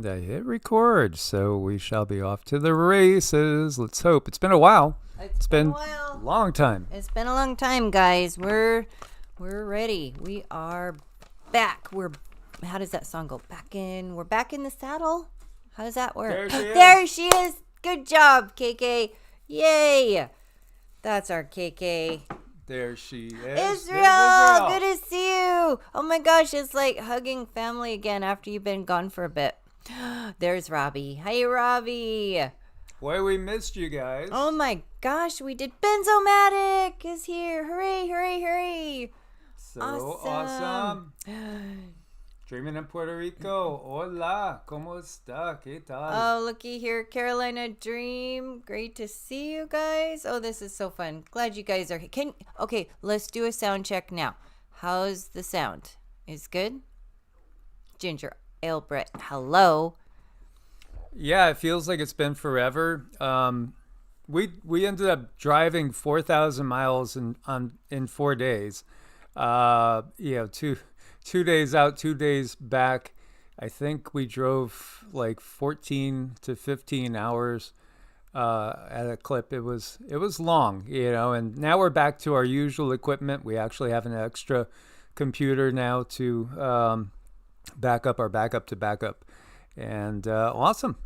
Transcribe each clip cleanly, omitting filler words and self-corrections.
I hit record, so we shall be off to the races. Let's hope. It's been a while. It's been a while. A long time. It's been a long time, guys. We're ready. We are back. How does that song go? We're back in the saddle. How does that work? There she is. There she is. Good job, KK. Yay. That's our KK. There she is. Israel, good to see you. Oh my gosh, it's like hugging family again after you've been gone for a bit. There's Robbie. Hey, Robbie. Boy, we missed you guys. Oh my gosh, we did. Benzomatic is here. Hooray, hooray, hooray. So awesome. Dreaming in Puerto Rico. Hola, ¿cómo está? ¿Qué tal? Oh, looky here. Carolina Dream. Great to see you guys. Oh, this is so fun. Glad you guys are here. Okay, let's do a sound check now. How's the sound? Is good? Ginger Ailbrett, hello. Yeah, it feels like it's been forever. We ended up driving 4,000 miles in 4 days. 2 days out, 2 days back. I think we drove like 14 to 15 hours at a clip. It was long, and now we're back to our usual equipment. We actually have an extra computer now to back up our backup to backup. And awesome.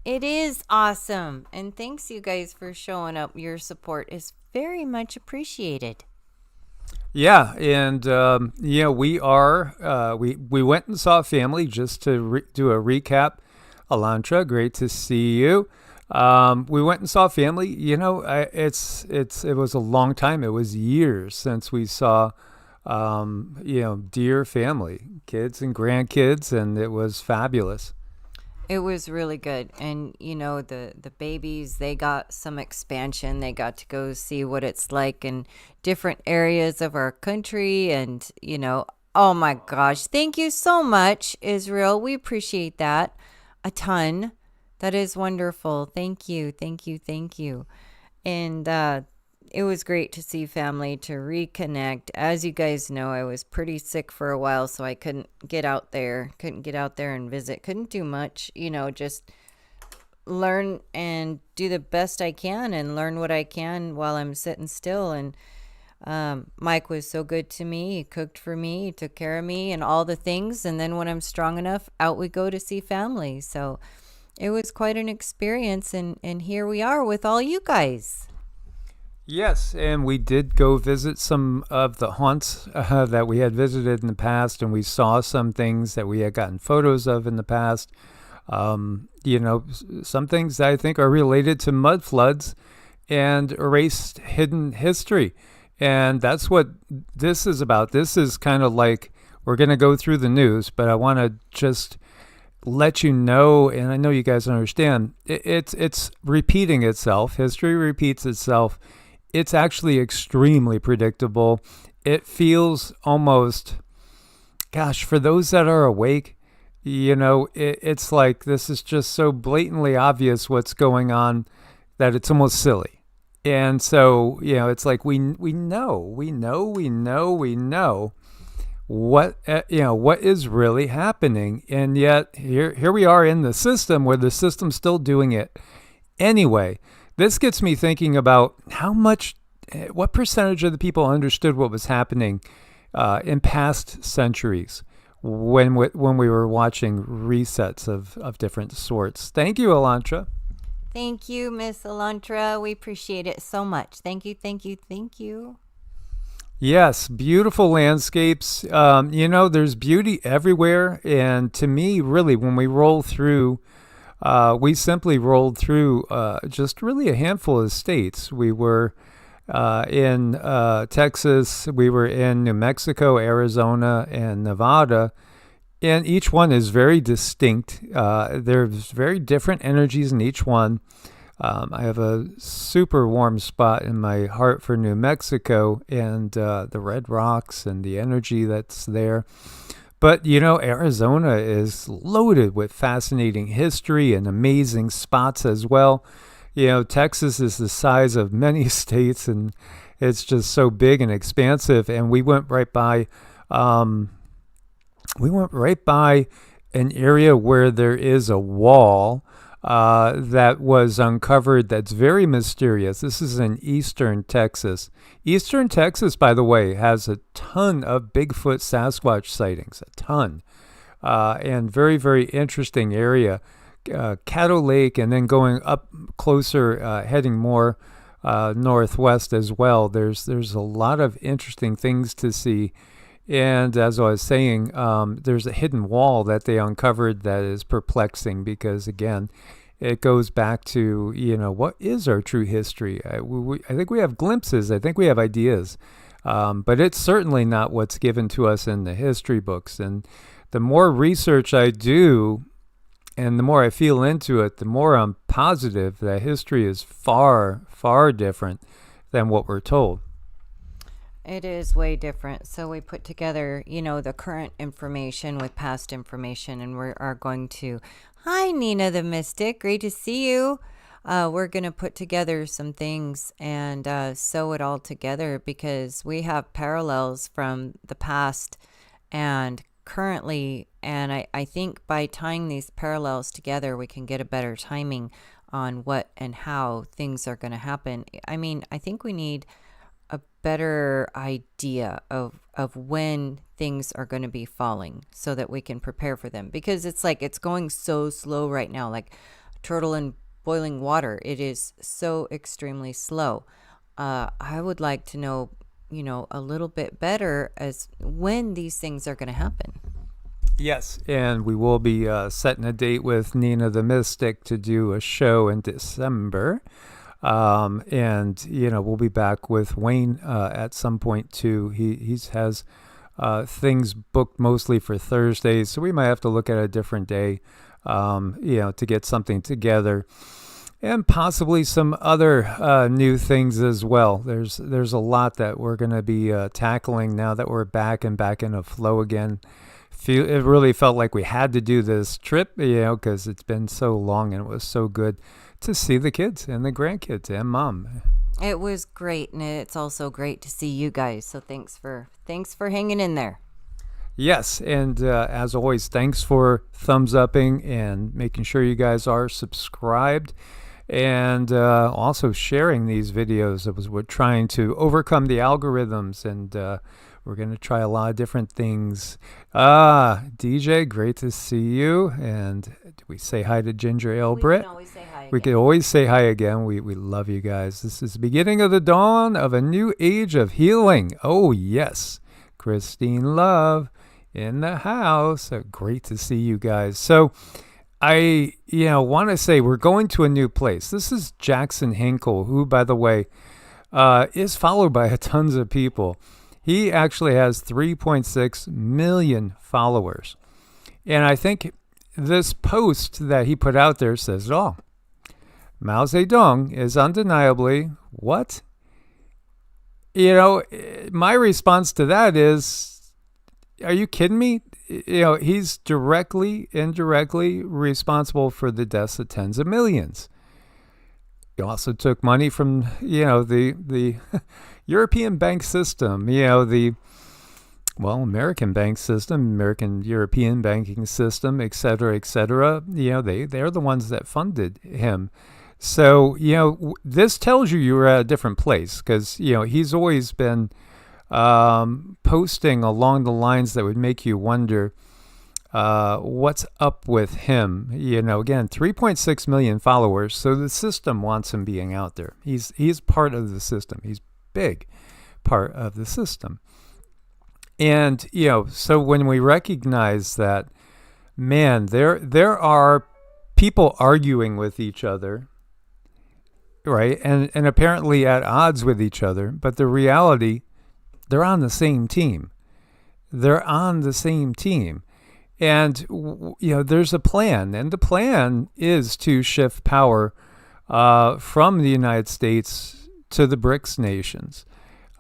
It is awesome. And thanks you guys for showing up. Your support is very much appreciated. Yeah, and we went and saw family just to do a recap. Elantra, great to see you. We went and saw family. It was a long time. It was years since we saw dear family, kids and grandkids, and it was fabulous. It was really good. And, the babies, they got some expansion. They got to go see what it's like in different areas of our country. And, oh my gosh, thank you so much, Israel. We appreciate that a ton. That is wonderful. Thank you. Thank you. Thank you. And it was great to see family, to reconnect. As you guys know, I was pretty sick for a while, so I couldn't get out there and visit. Couldn't do much, just learn and do the best I can and learn what I can while I'm sitting still. And Mike was so good to me. He cooked for me, he took care of me and all the things. And then when I'm strong enough, out we go to see family. So it was quite an experience. And here we are with all you guys. Yes, and we did go visit some of the haunts that we had visited in the past, and we saw some things that we had gotten photos of in the past. Some things that I think are related to mud floods and erased hidden history. And that's what this is about. This is kind of like, we're going to go through the news, but I want to just let you know, and I know you guys understand, it's repeating itself. History repeats itself. It's actually extremely predictable. It feels almost, gosh, for those that are awake, it's like this is just so blatantly obvious what's going on that it's almost silly. And so, it's like we know what is really happening. And yet here we are in the system where the system's still doing it anyway. This gets me thinking about what percentage of the people understood what was happening in past centuries when we were watching resets of different sorts. Thank you, Elantra. Thank you, Miss Elantra. We appreciate it so much. Thank you, thank you, thank you. Yes, beautiful landscapes. There's beauty everywhere. And to me, really, when we roll through, we simply rolled through just really a handful of states. We were in Texas, we were in New Mexico, Arizona, and Nevada, and each one is very distinct. There's very different energies in each one. I have a super warm spot in my heart for New Mexico and the red rocks and the energy that's there. But, Arizona is loaded with fascinating history and amazing spots as well. Texas is the size of many states, and it's just so big and expansive. And we went right by an area where there is a wall that was uncovered that's very mysterious. This is in eastern Texas. Eastern Texas, by the way, has a ton of Bigfoot Sasquatch sightings, a ton. And very, very interesting area. Caddo Lake, and then going up closer, heading more northwest as well. There's a lot of interesting things to see. And as I was saying, there's a hidden wall that they uncovered that is perplexing because, again, it goes back to, what is our true history? I think we have glimpses. I think we have ideas. But it's certainly not what's given to us in the history books. And the more research I do and the more I feel into it, the more I'm positive that history is far, far different than what we're told. It is way different. So we put together, the current information with past information, and we are going to. Hi, Nina the Mystic. Great to see you. We're going to put together some things and sew it all together because we have parallels from the past and currently. And I think by tying these parallels together, we can get a better timing on what and how things are going to happen. I mean, I think we need a better idea of when things are going to be falling so that we can prepare for them, because it's like it's going so slow right now, like turtle in boiling water. It is so extremely slow. I would like to know, a little bit better as when these things are going to happen. Yes, and we will be setting a date with Nina the Mystic to do a show in December. And we'll be back with Wayne at some point too. He has things booked mostly for Thursdays, so we might have to look at a different day, to get something together, and possibly some other new things as well. There's a lot that we're going to be tackling now that we're back in a flow again. It really felt like we had to do this trip, because it's been so long and it was so good to see the kids and the grandkids and Mom. It was great, and it's also great to see you guys. So thanks for hanging in there. Yes, and as always, thanks for thumbs upping and making sure you guys are subscribed, and also sharing these videos. We're trying to overcome the algorithms, and we're going to try a lot of different things. DJ, great to see you. And do we say hi to Ginger Ale Brit? We can always say hi again. We can always say hi again. We love you guys. This is the beginning of the dawn of a new age of healing. Oh, yes. Christine Love in the house. Great to see you guys. So I want to say we're going to a new place. This is Jackson Hinkle, who, by the way, is followed by tons of people. He actually has 3.6 million followers. And I think this post that he put out there says it all. Mao Zedong is undeniably what? My response to that is, are you kidding me? He's directly, indirectly responsible for the deaths of tens of millions. He also took money from, the European bank system, American bank system, American European banking system, et cetera, et cetera. They're the ones that funded him. So, this tells you were at a different place because, he's always been posting along the lines that would make you wonder what's up with him. Again, 3.6 million followers. So the system wants him being out there. He's part of the system. He's big part of the system. And, so when we recognize that, man, there are people arguing with each other, right? And apparently at odds with each other, but the reality, they're on the same team. They're on the same team. And, there's a plan, and the plan is to shift power from the United States to the BRICS nations,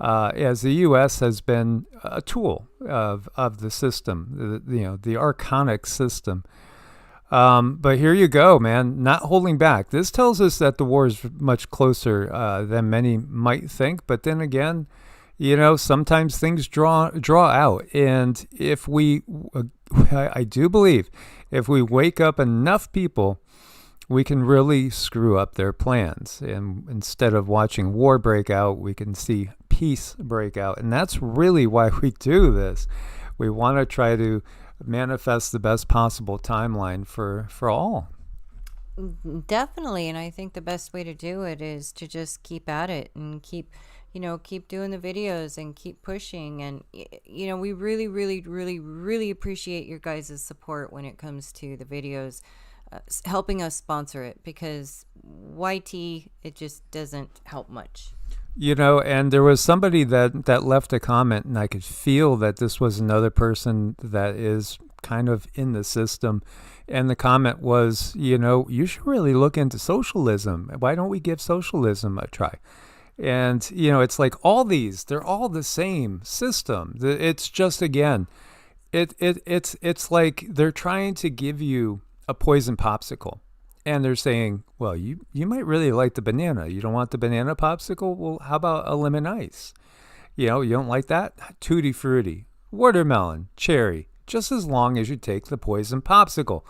as the U.S. has been a tool of the system, the archonic system. But here you go, man, not holding back. This tells us that the war is much closer than many might think. But then again, sometimes things draw out. And if we, I do believe, if we wake up enough people, we can really screw up their plans. And instead of watching war break out, we can see peace break out. And that's really why we do this. We want to try to manifest the best possible timeline for all. Definitely, and I think the best way to do it is to just keep at it and keep doing the videos and keep pushing. And we really, really, really, really appreciate your guys' support when it comes to the videos, helping us sponsor it, because YT, it just doesn't help much. And there was somebody that left a comment, and I could feel that this was another person that is kind of in the system. And the comment was, you should really look into socialism. Why don't we give socialism a try? And, it's like all these, they're all the same system. It's just, again, it's like they're trying to give you a poison popsicle. And they're saying, well, you might really like the banana. You don't want the banana popsicle? Well, how about a lemon ice? You don't like that? Tutti frutti, watermelon, cherry, just as long as you take the poison popsicle.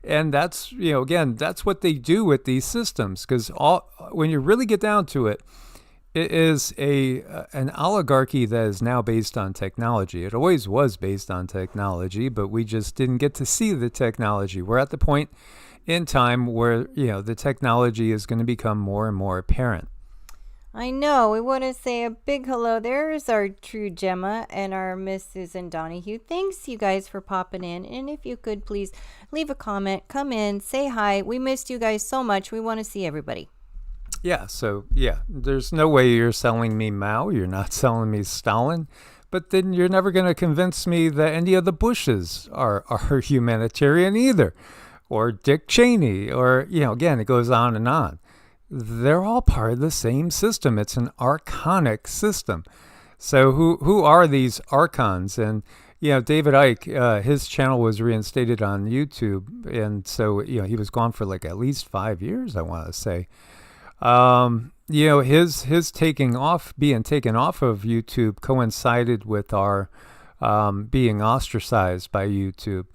And that's, again, that's what they do with these systems. Because when you really get down to it, it is an oligarchy that is now based on technology. It always was based on technology, but we just didn't get to see the technology. We're at the point in time where, the technology is going to become more and more apparent. I know. We want to say a big hello. There's our true Gemma and our Miss Susan Donahue. Thanks, you guys, for popping in. And if you could, please leave a comment, come in, say hi. We missed you guys so much. We want to see everybody. Yeah, so, there's no way you're selling me Mao. You're not selling me Stalin. But then you're never going to convince me that any of the Bushes are humanitarian either. Or Dick Cheney, or, again, it goes on and on. They're all part of the same system. It's an archonic system. So who are these archons? And, David Icke, his channel was reinstated on YouTube. And so, he was gone for like at least 5 years, I want to say. His being taken off of YouTube coincided with our being ostracized by YouTube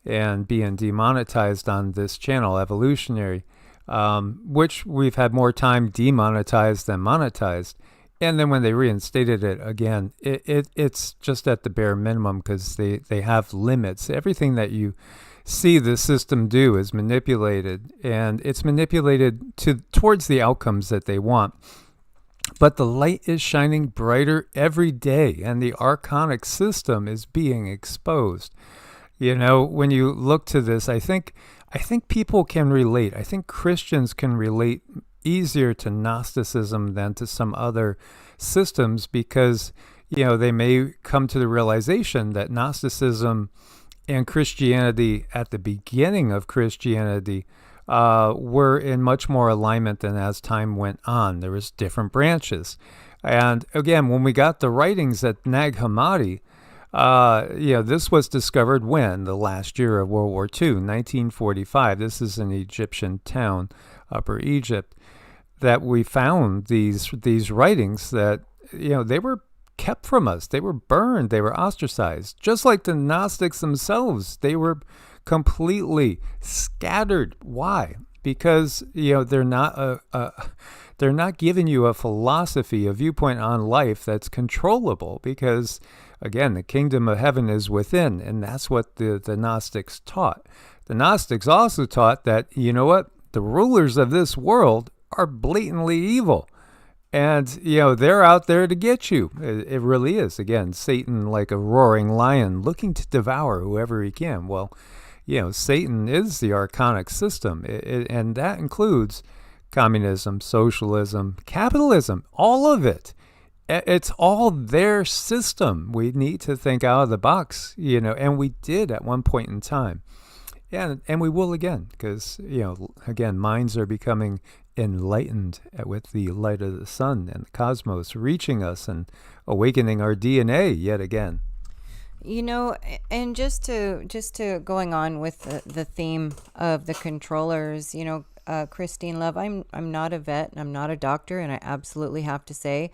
and being demonetized on this channel, Evolutionary, which we've had more time demonetized than monetized. And then when they reinstated it again, it's just at the bare minimum because they have limits. Everything that you see the system do is manipulated, and it's manipulated towards the outcomes that they want. But the light is shining brighter every day, and the archonic system is being exposed. When you look to this, I think people can relate. I think Christians can relate easier to Gnosticism than to some other systems because, they may come to the realization that Gnosticism and Christianity at the beginning of Christianity were in much more alignment than as time went on. There was different branches. And again, when we got the writings at Nag Hammadi, this was discovered when? The last year of World War II, 1945. This is an Egyptian town, Upper Egypt, that we found these writings that, they were kept from us. They were burned. They were ostracized. Just like the Gnostics themselves, they were completely scattered. Why? Because, they're not they're not giving you a philosophy, a viewpoint on life that's controllable because, again, the kingdom of heaven is within, and that's what the Gnostics taught. The Gnostics also taught that, the rulers of this world are blatantly evil. And, they're out there to get you. It really is. Again, Satan like a roaring lion looking to devour whoever he can. Well, Satan is the archonic system, and that includes communism, socialism, capitalism, all of it. It's all their system. We need to think out of the box, and we did at one point in time. And we will again, because, again, minds are becoming enlightened with the light of the sun and the cosmos reaching us and awakening our DNA yet again. And just to going on with the theme of the controllers, Christine Love, I'm not a vet and I'm not a doctor, and I absolutely have to say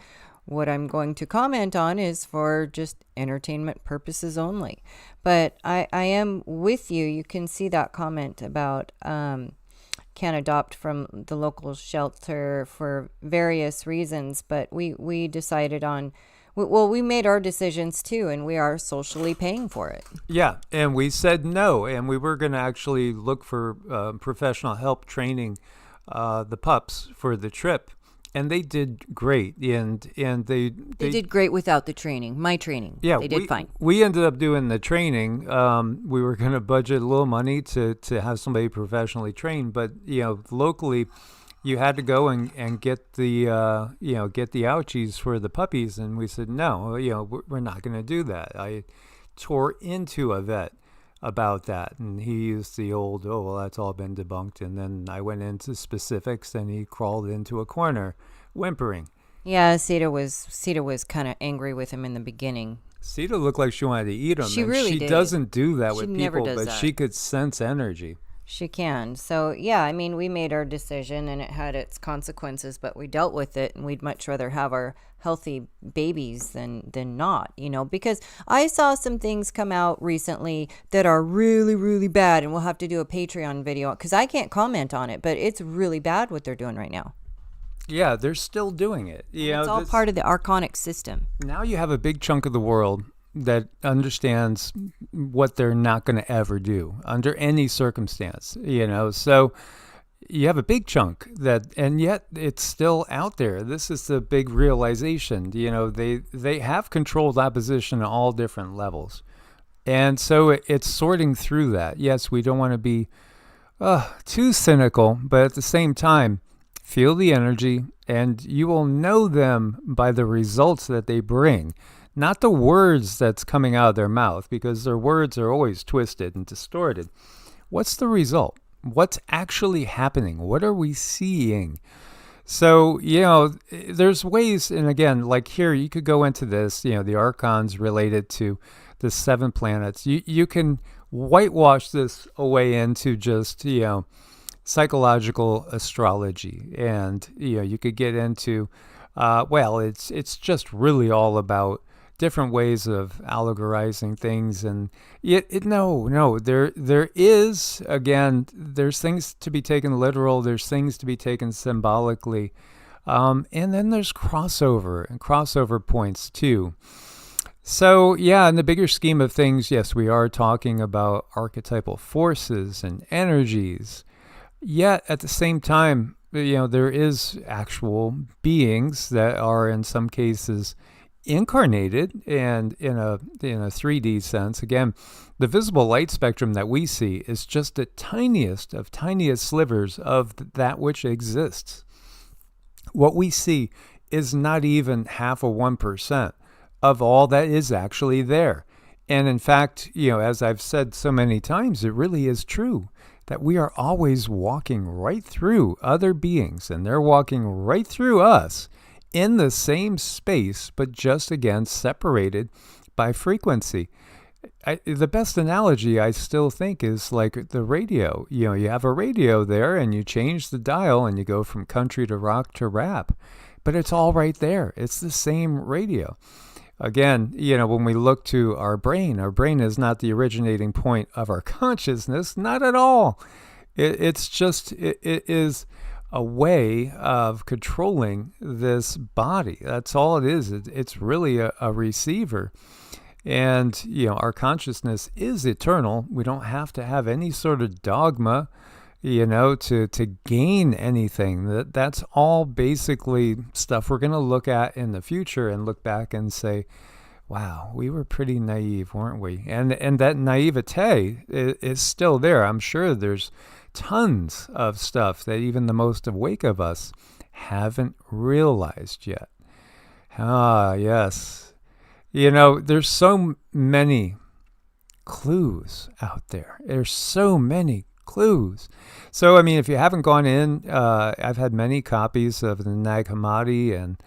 what I'm going to comment on is for just entertainment purposes only. But I am with you. You can see that comment about can adopt from the local shelter for various reasons. But we decided on, well, we made our decisions too, and we are socially paying for it. Yeah, and we said no, and we were going to actually look for professional help training the pups for the trip, and they did great, and they did great without the training, my training. Yeah, they did fine. We ended up doing the training. We were going to budget a little money to have somebody professionally trained, but locally, you had to go and get the get the ouchies for the puppies, and we said no, we're not going to do that. I tore into a vet about that, and he used the old, oh well, that's all been debunked, and then I went into specifics, and he crawled into a corner whimpering. Yeah, Sita was kind of angry with him in the beginning. Sita looked like she wanted to eat him. She really did. She doesn't do that with people, but she could sense energy. She can. So, yeah, I mean, we made our decision and it had its consequences, but we dealt with it, and we'd much rather have our healthy babies than not, because I saw some things come out recently that are really, really bad, and we'll have to do a Patreon video because I can't comment on it, but it's really bad what they're doing right now. Yeah, they're still doing it. It's all part of the archonic system. Now you have a big chunk of the world that understands what they're not going to ever do under any circumstance, so you have a big chunk and yet it's still out there. This is the big realization, they have controlled opposition at all different levels. And so it's sorting through that. Yes, we don't want to be too cynical, but at the same time, feel the energy, and you will know them by the results that they bring. Not the words that's coming out of their mouth, because their words are always twisted and distorted. What's the result? What's actually happening? What are we seeing? So, there's ways, and again, like here, you could go into this, the archons related to the 7 planets. You can whitewash this away into just, psychological astrology. And, you could get into, it's just really all about different ways of allegorizing things, and there is, again, there's things to be taken literal, there's things to be taken symbolically, and then there's crossover points too. So in the bigger scheme of things, yes, we are talking about archetypal forces and energies, yet at the same time, there is actual beings that are in some cases incarnated and in a 3D sense. Again, the visible light spectrum that we see is just the tiniest of tiniest slivers of that which exists. What we see is not even 0.5% of all that is actually there. And in fact, as I've said so many times, it really is true that we are always walking right through other beings, and they're walking right through us in the same space, but just again separated by frequency. The best analogy I still think is like the radio. You have a radio there, and you change the dial, and you go from country to rock to rap, but it's all right there. It's the same radio. Again, when we look to our brain is not the originating point of our consciousness, not at all. It is a way of controlling this body. That's all it is. It's really a receiver. And, our consciousness is eternal. We don't have to have any sort of dogma, to gain anything. That's all basically stuff we're going to look at in the future and look back and say, wow, we were pretty naive, weren't we? And that naivete is still there. I'm sure there's tons of stuff that even the most awake of us haven't realized yet. Yes. There's so many clues out there. There's so many clues. So, if you haven't gone in, I've had many copies of the Nag Hammadi, and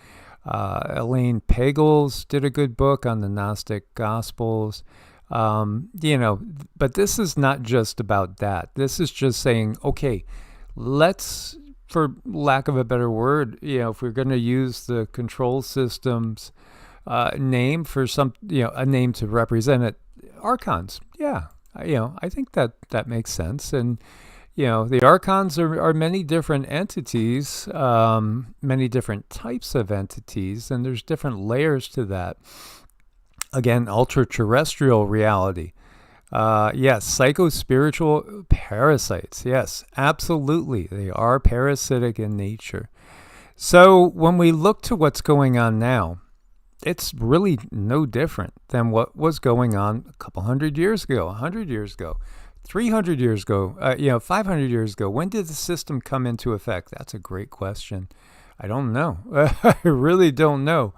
Elaine Pagels did a good book on the Gnostic Gospels. But this is not just about that. This is just saying, okay, let's for lack of a better word, if we're going to use the control system's name for a name to represent it, archons. Yeah, I think that makes sense. And the archons are many different entities, many different types of entities, and there's different layers to that. Again, ultra-terrestrial reality. Yes, psycho-spiritual parasites. Yes, absolutely. They are parasitic in nature. So when we look to what's going on now, it's really no different than what was going on a couple hundred years ago, 100 years ago, 300 years ago, 500 years ago. When did the system come into effect? That's a great question. I don't know. I really don't know.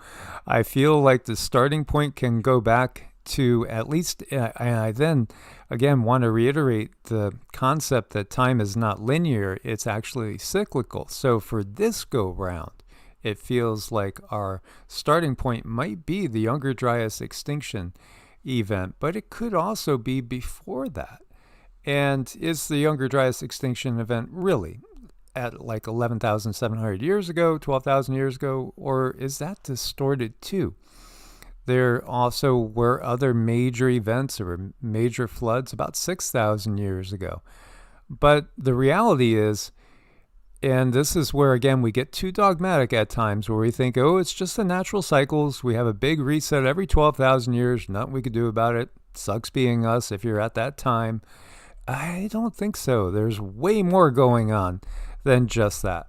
I feel like the starting point can go back to at least, and I then again want to reiterate the concept that time is not linear, it's actually cyclical. So for this go round, it feels like our starting point might be the Younger Dryas extinction event, but it could also be before that. And is the Younger Dryas extinction event really at like 11,700 years ago, 12,000 years ago, or is that distorted too? There also were other major events or major floods about 6,000 years ago. But the reality is, and this is where, again, we get too dogmatic at times, where we think, oh, it's just the natural cycles. We have a big reset every 12,000 years. Nothing we could do about it. Sucks being us if you're at that time. I don't think so. There's way more going on than just that.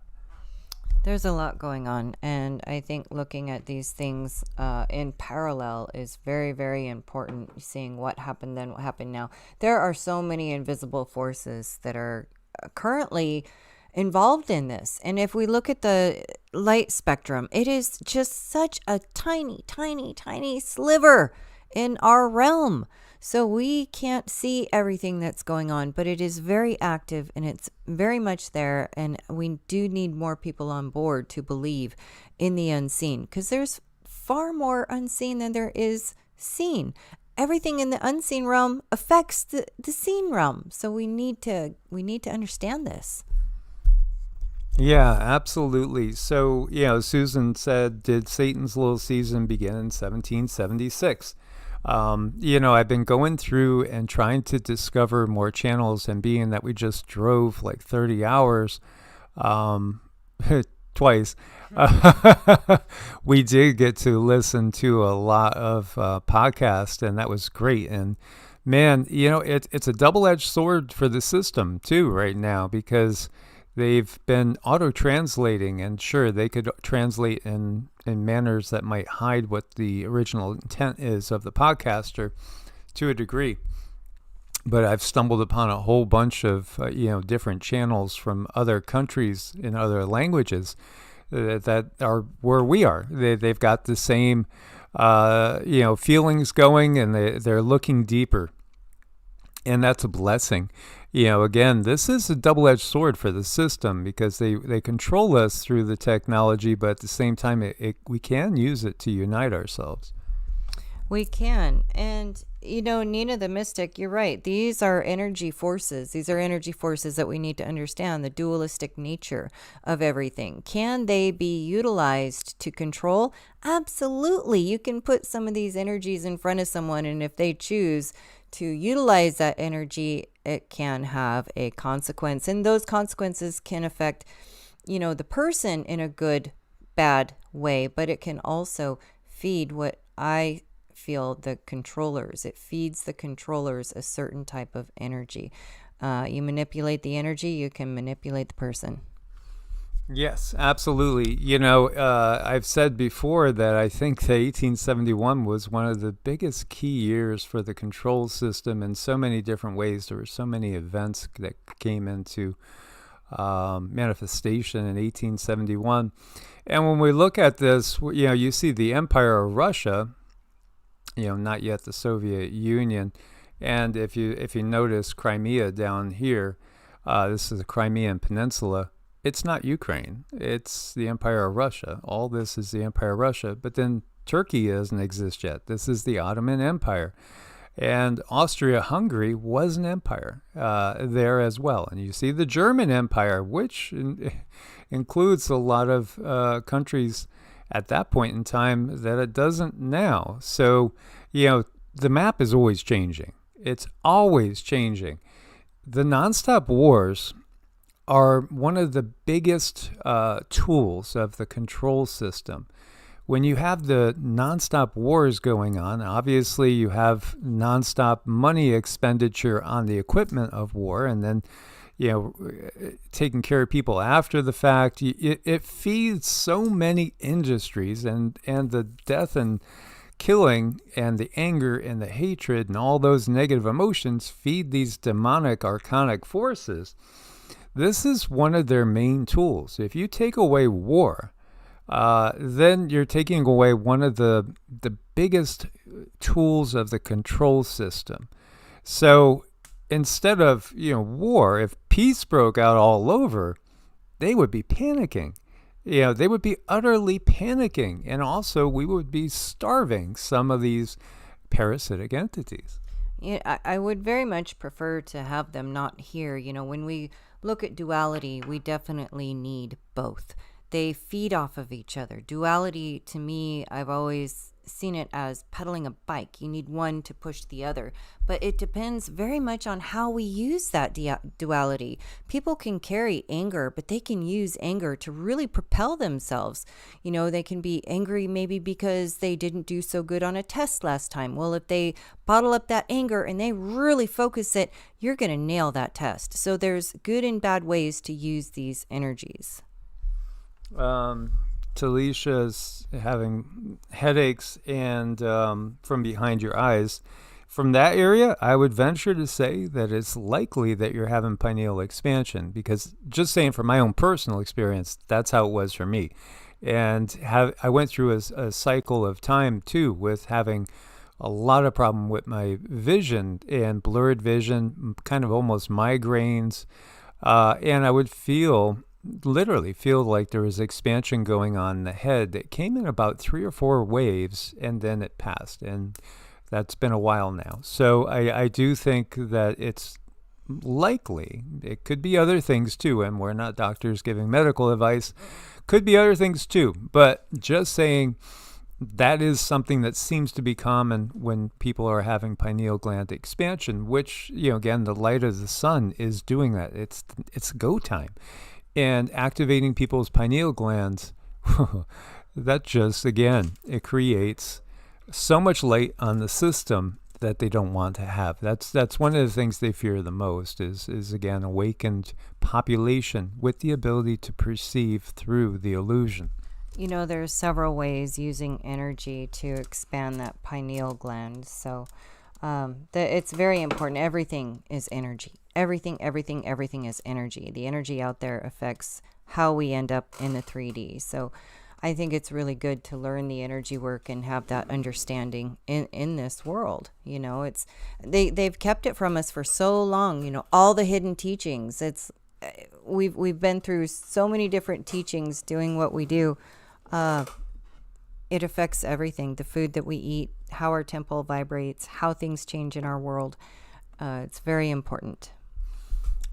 There's a lot going on, and I think looking at these things in parallel is very, very important, seeing what happened then, what happened now. There are so many invisible forces that are currently involved in this. And if we look at the light spectrum, it is just such a tiny, tiny, tiny sliver in our realm. So we can't see everything that's going on, but it is very active and it's very much there. And we do need more people on board to believe in the unseen, because there's far more unseen than there is seen. Everything in the unseen realm affects the seen realm. So we need to understand this. Yeah, absolutely. So, Susan said, did Satan's little season begin in 1776? I've been going through and trying to discover more channels, and being that we just drove like 30 hours twice, we did get to listen to a lot of podcasts, and that was great. And man, it's a double-edged sword for the system too right now, because they've been auto-translating, and sure, they could translate in manners that might hide what the original intent is of the podcaster to a degree. But I've stumbled upon a whole bunch of different channels from other countries in other languages that are where we are. They've got the same feelings going, and they're looking deeper, and that's a blessing. Again, this is a double-edged sword for the system, because they control us through the technology, but at the same time, we can use it to unite ourselves. We can. And, Nina the Mystic, you're right. These are energy forces. These are energy forces that we need to understand, the dualistic nature of everything. Can they be utilized to control? Absolutely. You can put some of these energies in front of someone, and if they choose to utilize that energy, it can have a consequence. And those consequences can affect, the person in a good, bad way, but it can also feed what I feel the controllers. It feeds the controllers a certain type of energy. You manipulate the energy, you can manipulate the person. Yes, absolutely. I've said before that I think that 1871 was one of the biggest key years for the control system in so many different ways. There were so many events that came into manifestation in 1871. And when we look at this, you see the Empire of Russia, not yet the Soviet Union. And if you notice Crimea down here, this is the Crimean Peninsula. It's not Ukraine. It's the Empire of Russia. All this is the Empire of Russia. But then Turkey doesn't exist yet. This is the Ottoman Empire. And Austria-Hungary was an empire there as well. And you see the German Empire, which includes a lot of countries at that point in time that it doesn't now. So, the map is always changing. It's always changing. The nonstop wars are one of the biggest tools of the control system. When you have the nonstop wars going on, obviously you have nonstop money expenditure on the equipment of war, and then, taking care of people after the fact. It feeds so many industries, and the death and killing and the anger and the hatred and all those negative emotions feed these demonic archonic forces. This is one of their main tools. If you take away war, then you're taking away one of the biggest tools of the control system. So instead of war, if peace broke out all over, they would be panicking. They would be utterly panicking, and also we would be starving some of these parasitic entities. Yeah, I would very much prefer to have them not here. When we look at duality, we definitely need both. They feed off of each other. Duality, to me, I've always seen it as pedaling a bike. You need one to push the other. But it depends very much on how we use that duality. People can carry anger, but they can use anger to really propel themselves. They can be angry maybe because they didn't do so good on a test last time. Well, if they bottle up that anger and they really focus it, you're going to nail that test. So there's good and bad ways to use these energies. Talisha's having headaches and from behind your eyes. From that area, I would venture to say that it's likely that you're having pineal expansion, because just saying from my own personal experience, that's how it was for me. And I went through a cycle of time too with having a lot of problem with my vision and blurred vision, kind of almost migraines. And I would literally feel like there was expansion going on in the head that came in about 3 or 4 waves, and then it passed. And that's been a while now. So I do think that it's likely, it could be other things too, and we're not doctors giving medical advice, could be other things too, but just saying that is something that seems to be common when people are having pineal gland expansion, which, again, the light of the sun is doing that. It's go time. And activating people's pineal glands, that just, again, it creates so much light on the system that they don't want to have. That's one of the things they fear the most is again, awakened population with the ability to perceive through the illusion. There's several ways using energy to expand that pineal gland. So it's very important. Everything is energy. Everything is energy. The energy out there affects how we end up in the 3D. So I think it's really good to learn the energy work and have that understanding in this world. They've kept it from us for so long. All the hidden teachings. We've been through so many different teachings doing what we do. It affects everything: the food that we eat, how our temple vibrates, how things change in our world. It's very important.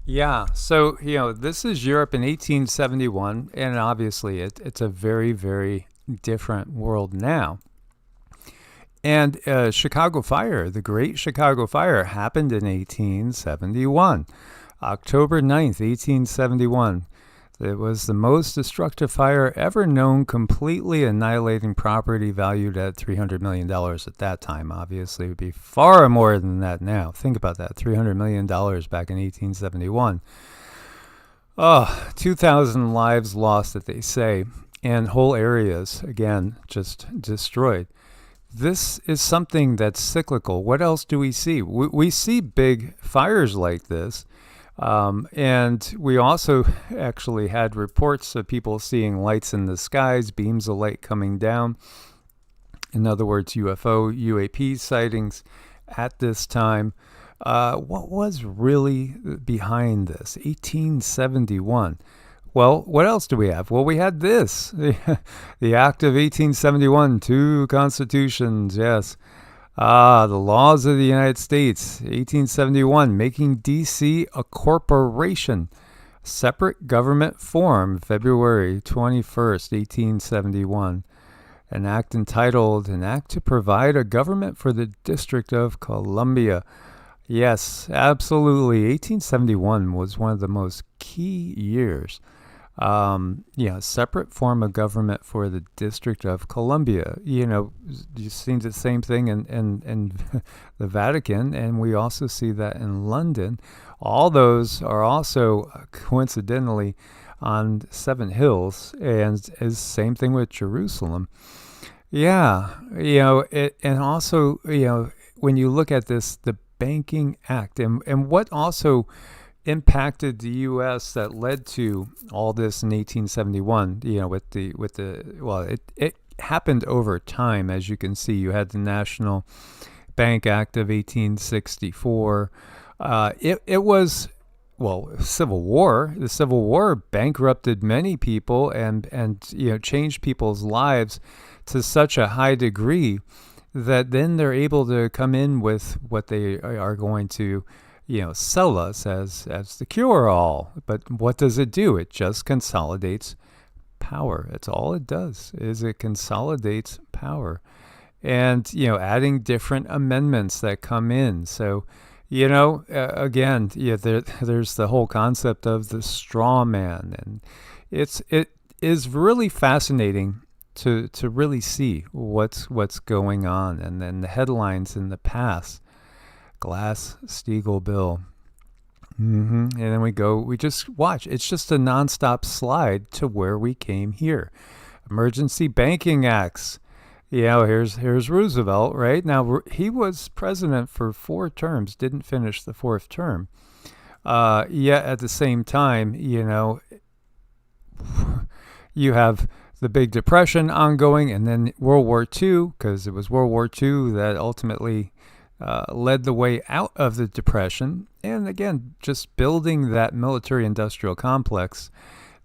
Yeah, so, this is Europe in 1871, and obviously it's a very, very different world now. And Chicago Fire, the Great Chicago Fire, happened in 1871, October 9th, 1871. It was the most destructive fire ever known, completely annihilating property valued at $300 million at that time. Obviously, it would be far more than that now. Think about that, $300 million back in 1871. 2,000 lives lost, that they say, and whole areas, again, just destroyed. This is something that's cyclical. What else do we see? We see big fires like this. And we also actually had reports of people seeing lights in the skies, beams of light coming down. In other words, UAP sightings at this time. What was really behind this? 1871. Well, what else do we have? Well, we had this, the Act of 1871, 2 constitutions, yes. The laws of the United States, 1871, making D.C. a corporation. Separate government form, February 21st, 1871. An act entitled, An Act to Provide a Government for the District of Columbia. Yes, absolutely. 1871 was one of the most key years. Separate form of government for the District of Columbia. You see the same thing in the Vatican, and we also see that in London. All those are also coincidentally on 7 hills, and is same thing with Jerusalem. Yeah, and also, when you look at this, the Banking Act, and what also impacted the U.S. that led to all this in 1871. It happened over time, as you can see. You had the National Bank Act of 1864. It was Civil War. The Civil War bankrupted many people and changed people's lives to such a high degree that then they're able to come in with what they are going to sell us as the cure-all. But what does it do? It just consolidates power. That's all it does, is it consolidates power. And, adding different amendments that come in. So, again, there's the whole concept of the straw man. And it is really fascinating to really see what's going on. And then the headlines in the past. Glass-Steagall bill. And then we just watch. It's just a nonstop slide to where we came here. Emergency Banking Acts. Here's Roosevelt, right? Now, he was president for 4 terms, didn't finish the 4th term. Yet at the same time, you have the Big Depression ongoing, and then World War II, because it was World War II that ultimately led the way out of the Depression, and again, just building that military-industrial complex.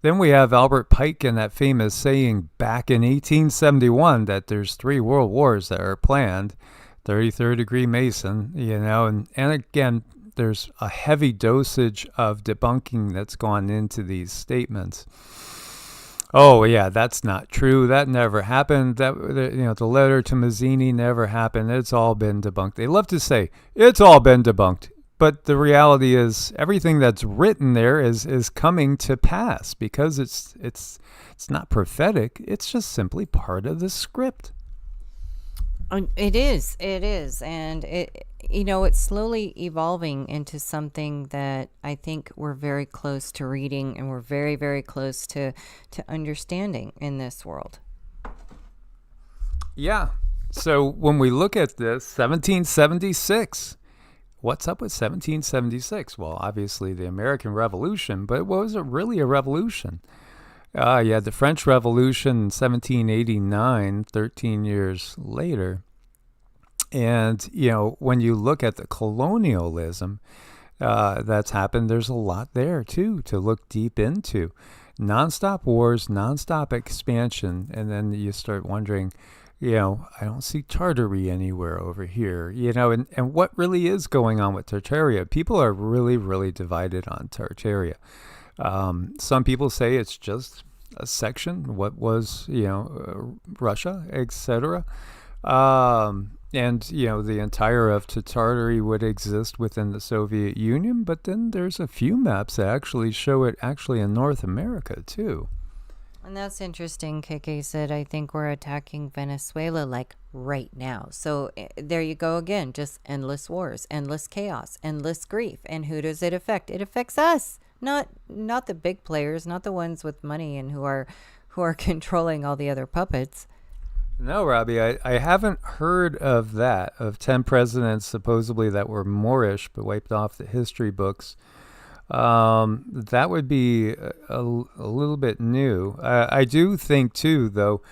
Then we have Albert Pike and that famous saying back in 1871 that there's 3 world wars that are planned, 33rd degree Mason, and again, there's a heavy dosage of debunking that's gone into these statements. Oh, yeah, that's not true. That never happened. The letter to Mazzini never happened. It's all been debunked. They love to say, it's all been debunked. But the reality is everything that's written there is coming to pass because it's not prophetic. It's just simply part of the script. It is. And it's slowly evolving into something that I think we're very close to reading, and we're very, very close to understanding in this world. Yeah. So when we look at this, 1776, what's up with 1776? Well, obviously the American Revolution, but was it really a revolution? The French Revolution in 1789, 13 years later. And, when you look at the colonialism that's happened, there's a lot there, too, to look deep into. Nonstop wars, nonstop expansion. And then you start wondering, I don't see Tartary anywhere over here, and what really is going on with Tartaria. People are really, really divided on Tartaria. Some people say it's just a section, what was, Russia, etc. And, the entire of Tartary would exist within the Soviet Union, but then there's a few maps that actually show it actually in North America, too. And that's interesting. KK said, I think we're attacking Venezuela like right now. So there you go again, just endless wars, endless chaos, endless grief. And who does it affect? It affects us, not the big players, not the ones with money and who are controlling all the other puppets. No, Robbie, I haven't heard of that, of 10 presidents supposedly that were Moorish but wiped off the history books. That would be a little bit new. I do think, too, though,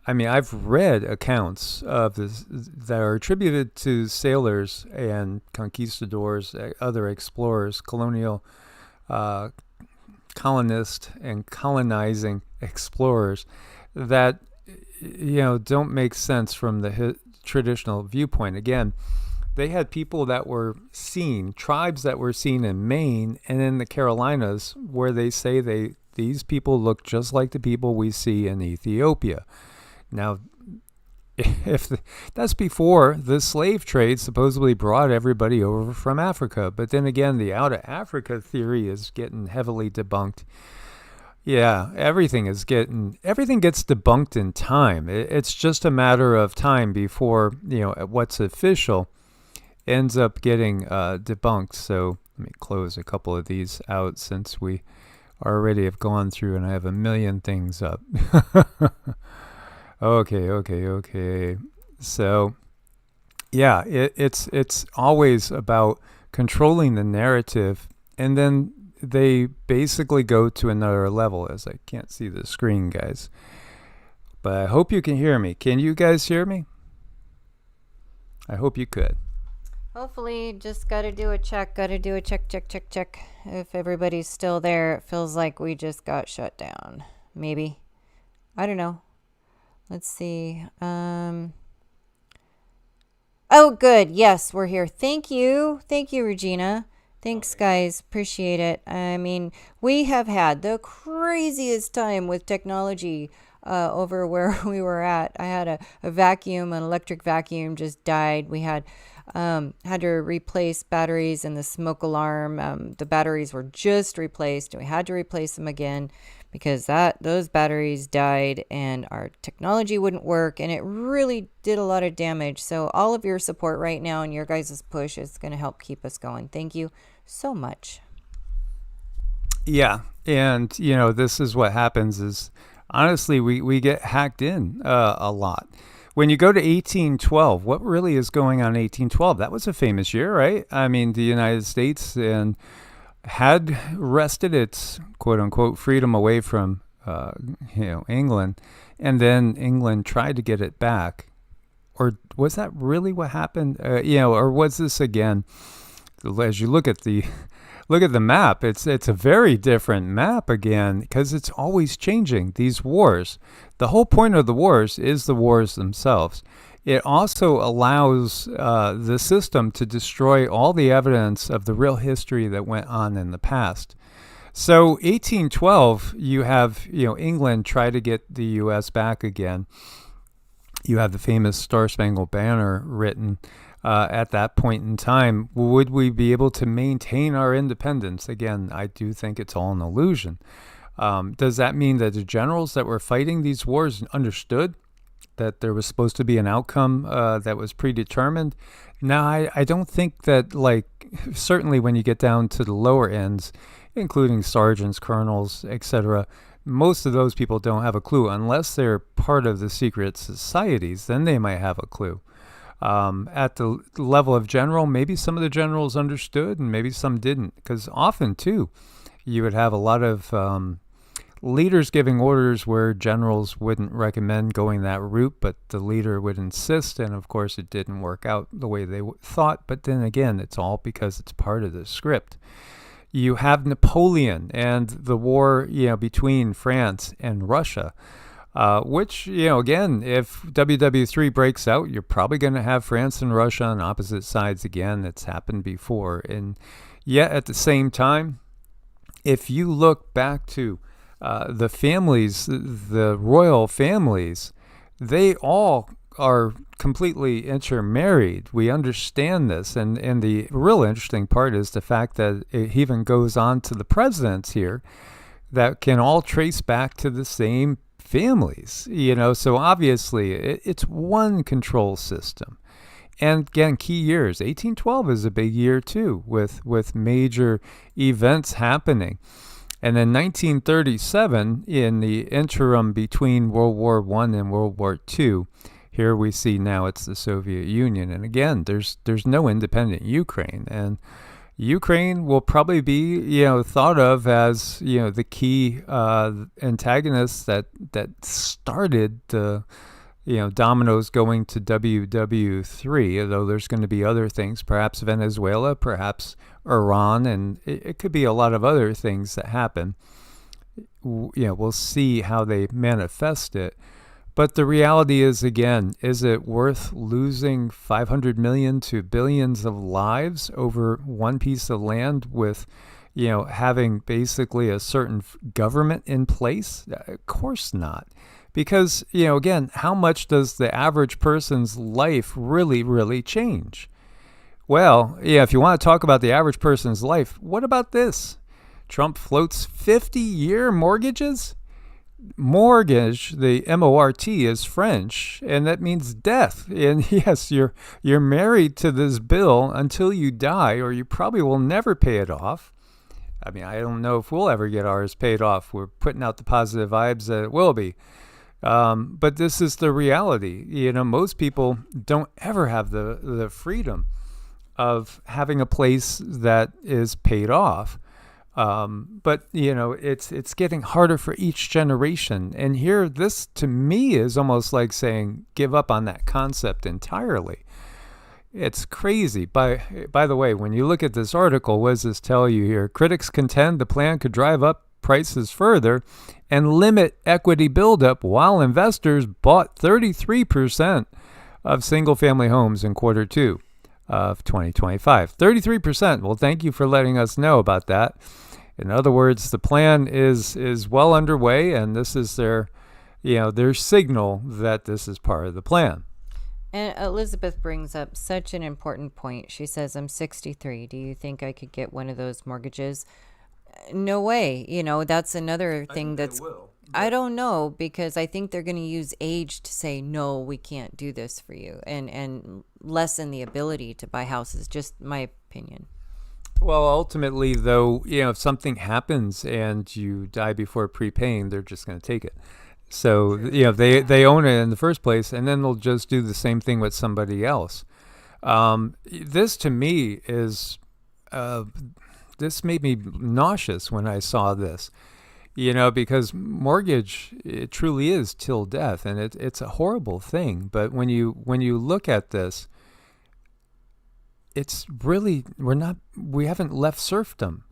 I've read accounts of this that are attributed to sailors and conquistadors, other explorers, colonial colonists and colonizing explorers that don't make sense from the traditional viewpoint. Again, they had people that were seen, tribes that were seen in Maine and in the Carolinas, where they say these people look just like the people we see in Ethiopia. Now, that's before the slave trade supposedly brought everybody over from Africa. But then again, the out of Africa theory is getting heavily debunked. Yeah, everything gets debunked in time. It's just a matter of time before, what's official ends up getting debunked. So let me close a couple of these out since we already have gone through and I have a million things up. Okay. So, yeah, it's always about controlling the narrative, and then they basically go to another level, as I can't see the screen, guys. But I hope you can hear me. Can you guys hear me? I hope you could. Hopefully, just got to do a check. Check. If everybody's still there, it feels like we just got shut down. Maybe. I don't know. Let's see. Oh, good. Yes, we're here. Thank you. Thank you, Regina. Thanks, guys. Appreciate it. I mean, we have had the craziest time with technology over where we were at. I had a vacuum, an electric vacuum just died. We had to replace batteries in the smoke alarm. The batteries were just replaced. We had to replace them again because those batteries died and our technology wouldn't work, and it really did a lot of damage. So all of your support right now and your guys' push is going to help keep us going. Thank you so much. Yeah, and this is what happens is, honestly, we get hacked in a lot. When you go to 1812, what really is going on in 1812? That was a famous year, right? I mean, the United States had wrested its quote-unquote freedom away from England, and then England tried to get it back. Or was that really what happened? Or was this, again, as you look at the map, it's a very different map again, because it's always changing, these wars. The whole point of the wars is the wars themselves. It also allows the system to destroy all the evidence of the real history that went on in the past. So 1812, you have England try to get the U.S. back again. You have the famous Star-Spangled Banner written at that point in time. Would we be able to maintain our independence? Again, I do think it's all an illusion. Does that mean that the generals that were fighting these wars understood that there was supposed to be an outcome that was predetermined? Now, I don't think that, certainly when you get down to the lower ends, including sergeants, colonels, etc., most of those people don't have a clue unless they're part of the secret societies. Then they might have a clue. At the level of general, maybe some of the generals understood and maybe some didn't, because often, too, you would have a lot of leaders giving orders where generals wouldn't recommend going that route, but the leader would insist, and of course it didn't work out the way they thought. But then again, it's all because it's part of the script. You have Napoleon and the war between France and Russia, which, again, if WW3 breaks out, you're probably going to have France and Russia on opposite sides again. It's happened before. And yet at the same time, if you look back to the families, the royal families, they all are completely intermarried. We understand this. And the real interesting part is the fact that it even goes on to the presidents here that can all trace back to the same families. So obviously it's one control system. And again, key years. 1812 is a big year too, with major events happening. And then 1937, in the interim between World War I and World War II, here we see now it's the Soviet Union. And again, there's no independent Ukraine. And Ukraine will probably be, thought of as, the key antagonist that started the, dominoes going to WW3, although there's going to be other things, perhaps Venezuela, perhaps Iran, and it could be a lot of other things that happen. We'll see how they manifest it. But the reality is, again, is it worth losing 500 million to billions of lives over one piece of land with, having basically a certain government in place? Of course not. Because, again, how much does the average person's life really, really change? Well, if you want to talk about the average person's life, what about this? Trump floats 50-year mortgages? Mortgage, the M-O-R-T, is French, and that means death. And yes, you're married to this bill until you die, or you probably will never pay it off. I mean, I don't know if we'll ever get ours paid off. We're putting out the positive vibes that it will be. But this is the reality. Most people don't ever have the freedom of having a place that is paid off. But it's getting harder for each generation. And here, this to me is almost like saying, give up on that concept entirely. It's crazy. By the way, when you look at this article, what does this tell you here? Critics contend the plan could drive up prices further and limit equity buildup while investors bought 33% of single-family homes in quarter two of 2025. 33%. Well, thank you for letting us know about that. In other words, the plan is well underway, and this is their signal that this is part of the plan. And Elizabeth brings up such an important point. She says, I'm 63. Do you think I could get one of those mortgages? No way. That's another thing that's... I don't know, because I think they're going to use age to say, no, we can't do this for you, and lessen the ability to buy houses. Just my opinion. Well, ultimately, though, if something happens and you die before prepaying, they're just going to take it. So, they own it in the first place, and then they'll just do the same thing with somebody else. This, to me, is... this made me nauseous when I saw this. Because mortgage, it truly is till death, and it's a horrible thing. But when you look at this, it's really, we haven't left serfdom.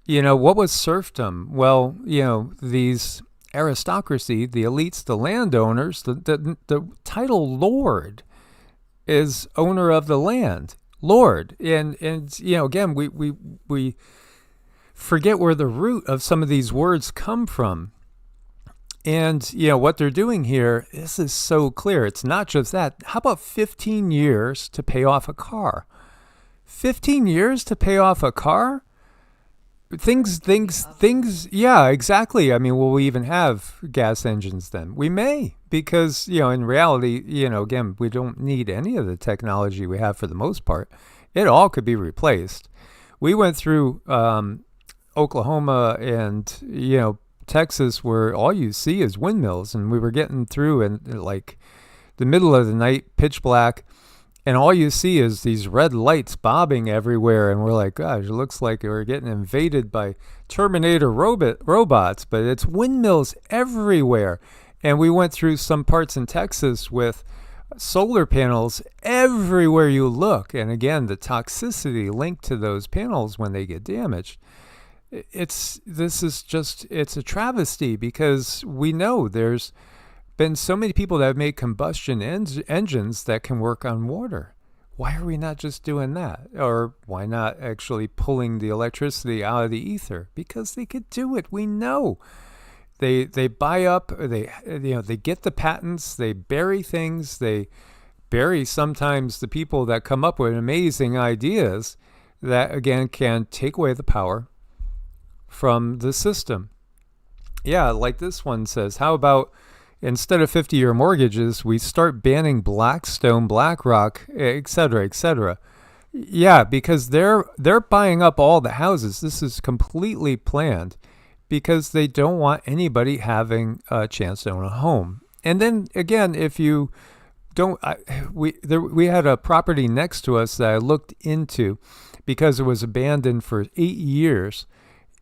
What was serfdom? Well, these aristocracy, the elites, the landowners, the title lord is owner of the land, lord. And again, we forget where the root of some of these words come from. And, what they're doing here, this is so clear. It's not just that. How about 15 years to pay off a car? 15 years to pay off a car? Things, yeah, exactly. I mean, will we even have gas engines then? We may, because, in reality, again, we don't need any of the technology we have for the most part. It all could be replaced. We went through Oklahoma and, Texas, where all you see is windmills, and we were getting through in like the middle of the night, pitch black, and all you see is these red lights bobbing everywhere, and we're like, gosh, it looks like we're getting invaded by Terminator robots, but it's windmills everywhere. And we went through some parts in Texas with solar panels everywhere you look, and again, the toxicity linked to those panels when they get damaged. It's a travesty, because we know there's been so many people that have made combustion engines that can work on water. Why are we not just doing that? Or why not actually pulling the electricity out of the ether? Because they could do it. We know. They buy up, they get the patents, they bury things, they bury sometimes the people that come up with amazing ideas that, again, can take away the power from the system. Yeah, like this one says, how about instead of 50-year mortgages, we start banning Blackstone, BlackRock, et cetera, et cetera. Yeah, because they're buying up all the houses. This is completely planned because they don't want anybody having a chance to own a home. And then again, if you don't, we had a property next to us that I looked into because it was abandoned for 8 years.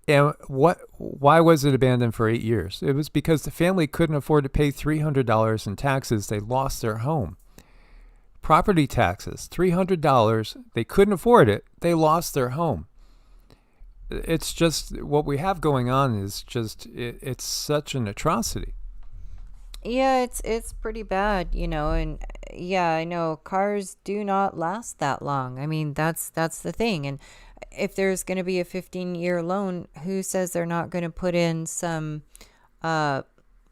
And why was it abandoned for 8 years? It was because the family couldn't afford to pay $300 in taxes. They lost their home. Property taxes, $300. They couldn't afford it. They lost their home. It's just what we have going on is just, it's such an atrocity. Yeah, it's pretty bad, and yeah, I know cars do not last that long. I mean, that's the thing. And if there's going to be a 15-year loan, who says they're not going to put in some uh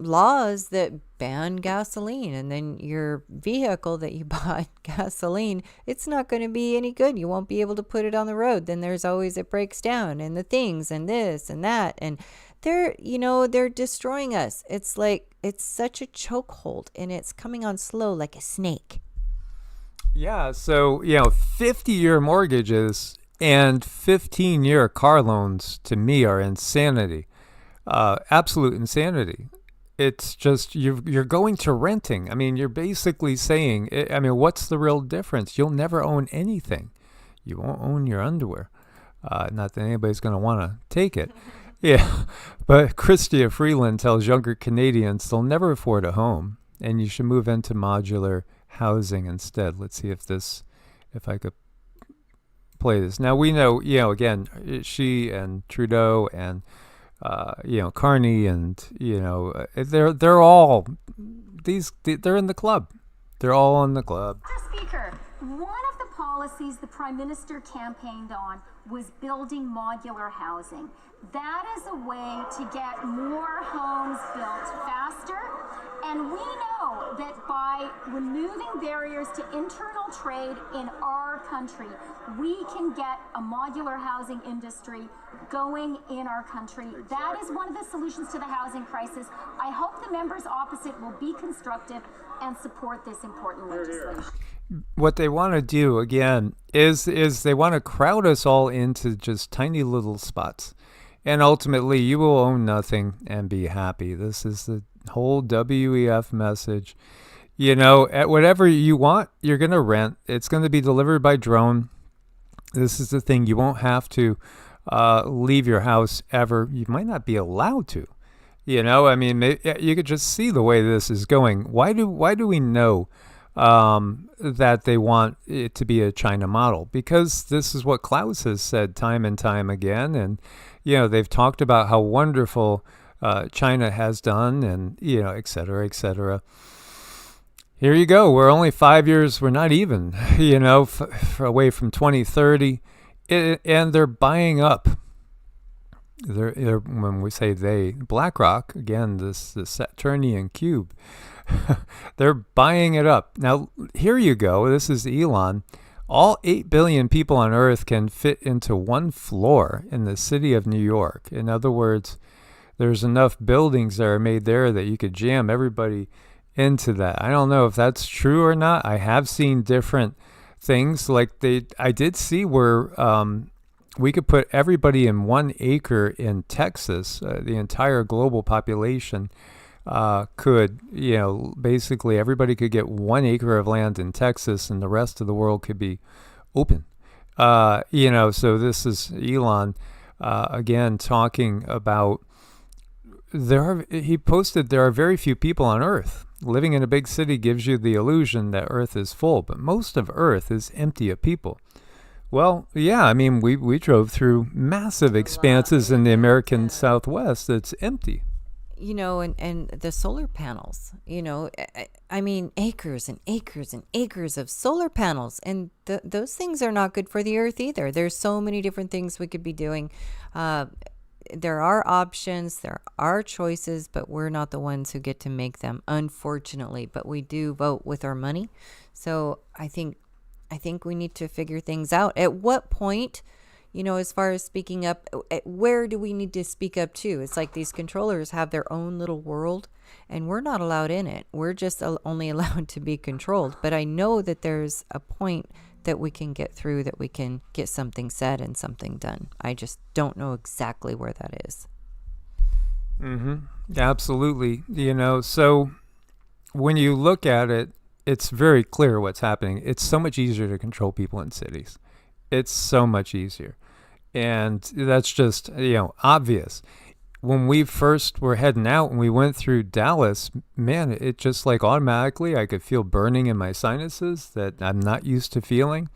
laws that ban gasoline, and then your vehicle that you bought gasoline, it's not going to be any good. You won't be able to put it on the road. Then there's always it breaks down and the things and this and that, and they're destroying us. It's like it's such a chokehold, and it's coming on slow like a snake. Yeah, so 50-year mortgages and 15-year car loans to me are insanity. Absolute insanity. It's just you're going to renting. I mean, you're basically saying, I mean, what's the real difference? You'll never own anything. You won't own your underwear. Not that anybody's going to want to take it. Yeah, but Christia Freeland tells younger Canadians they'll never afford a home, and you should move into modular housing instead. Let's see if I could play this. Now we know, again, she and Trudeau and Carney and they're all they're in the club. They're all in the club. Mr. Speaker, one of the policies the Prime Minister campaigned on was building modular housing. That is a way to get more homes built faster. And we know that by removing barriers to internal trade in our country, we can get a modular housing industry going in our country. That is one of the solutions to the housing crisis. I hope the members opposite will be constructive and support this important legislation. What they want to do again is they want to crowd us all into just tiny little spots. And ultimately, you will own nothing and be happy. This is the whole WEF message. At whatever you want, you're going to rent. It's going to be delivered by drone. This is the thing. You won't have to leave your house ever. You might not be allowed to. I mean, you could just see the way this is going. Why do we know that they want it to be a China model? Because this is what Klaus has said time and time again. And, they've talked about how wonderful China has done and, et cetera, et cetera. Here you go. We're only 5 years. We're not even, away from 2030. And they're buying up. They're when we say they, BlackRock, again, this Saturnian cube, they're buying it up. Now, here you go. This is Elon. All 8 billion people on Earth can fit into one floor in the city of New York. In other words, there's enough buildings that are made there that you could jam everybody into that. I don't know if that's true or not. I have seen different things. Like I did see where we could put everybody in 1 acre in Texas. The entire global population could, basically everybody could get 1 acre of land in Texas and the rest of the world could be open. So this is Elon, again, talking about he posted there are very few people on Earth. Living in a big city gives you the illusion that Earth is full, but most of Earth is empty of people. Well, yeah, I mean, we drove through massive expanses in the American Southwest that's empty. And the solar panels, I mean, acres and acres and acres of solar panels. And those things are not good for the earth either. There's so many different things we could be doing. There are options, there are choices, but we're not the ones who get to make them, unfortunately. But we do vote with our money. So I think we need to figure things out. At what point, as far as speaking up, where do we need to speak up to? It's like these controllers have their own little world and we're not allowed in it. We're just only allowed to be controlled. But I know that there's a point that we can get through, that we can get something said and something done. I just don't know exactly where that is. Mm-hmm. Absolutely. So when you look at it, it's very clear what's happening. It's so much easier to control people in cities. It's so much easier. And that's just, obvious. When we first were heading out and we went through Dallas, man, it just like automatically I could feel burning in my sinuses that I'm not used to feeling.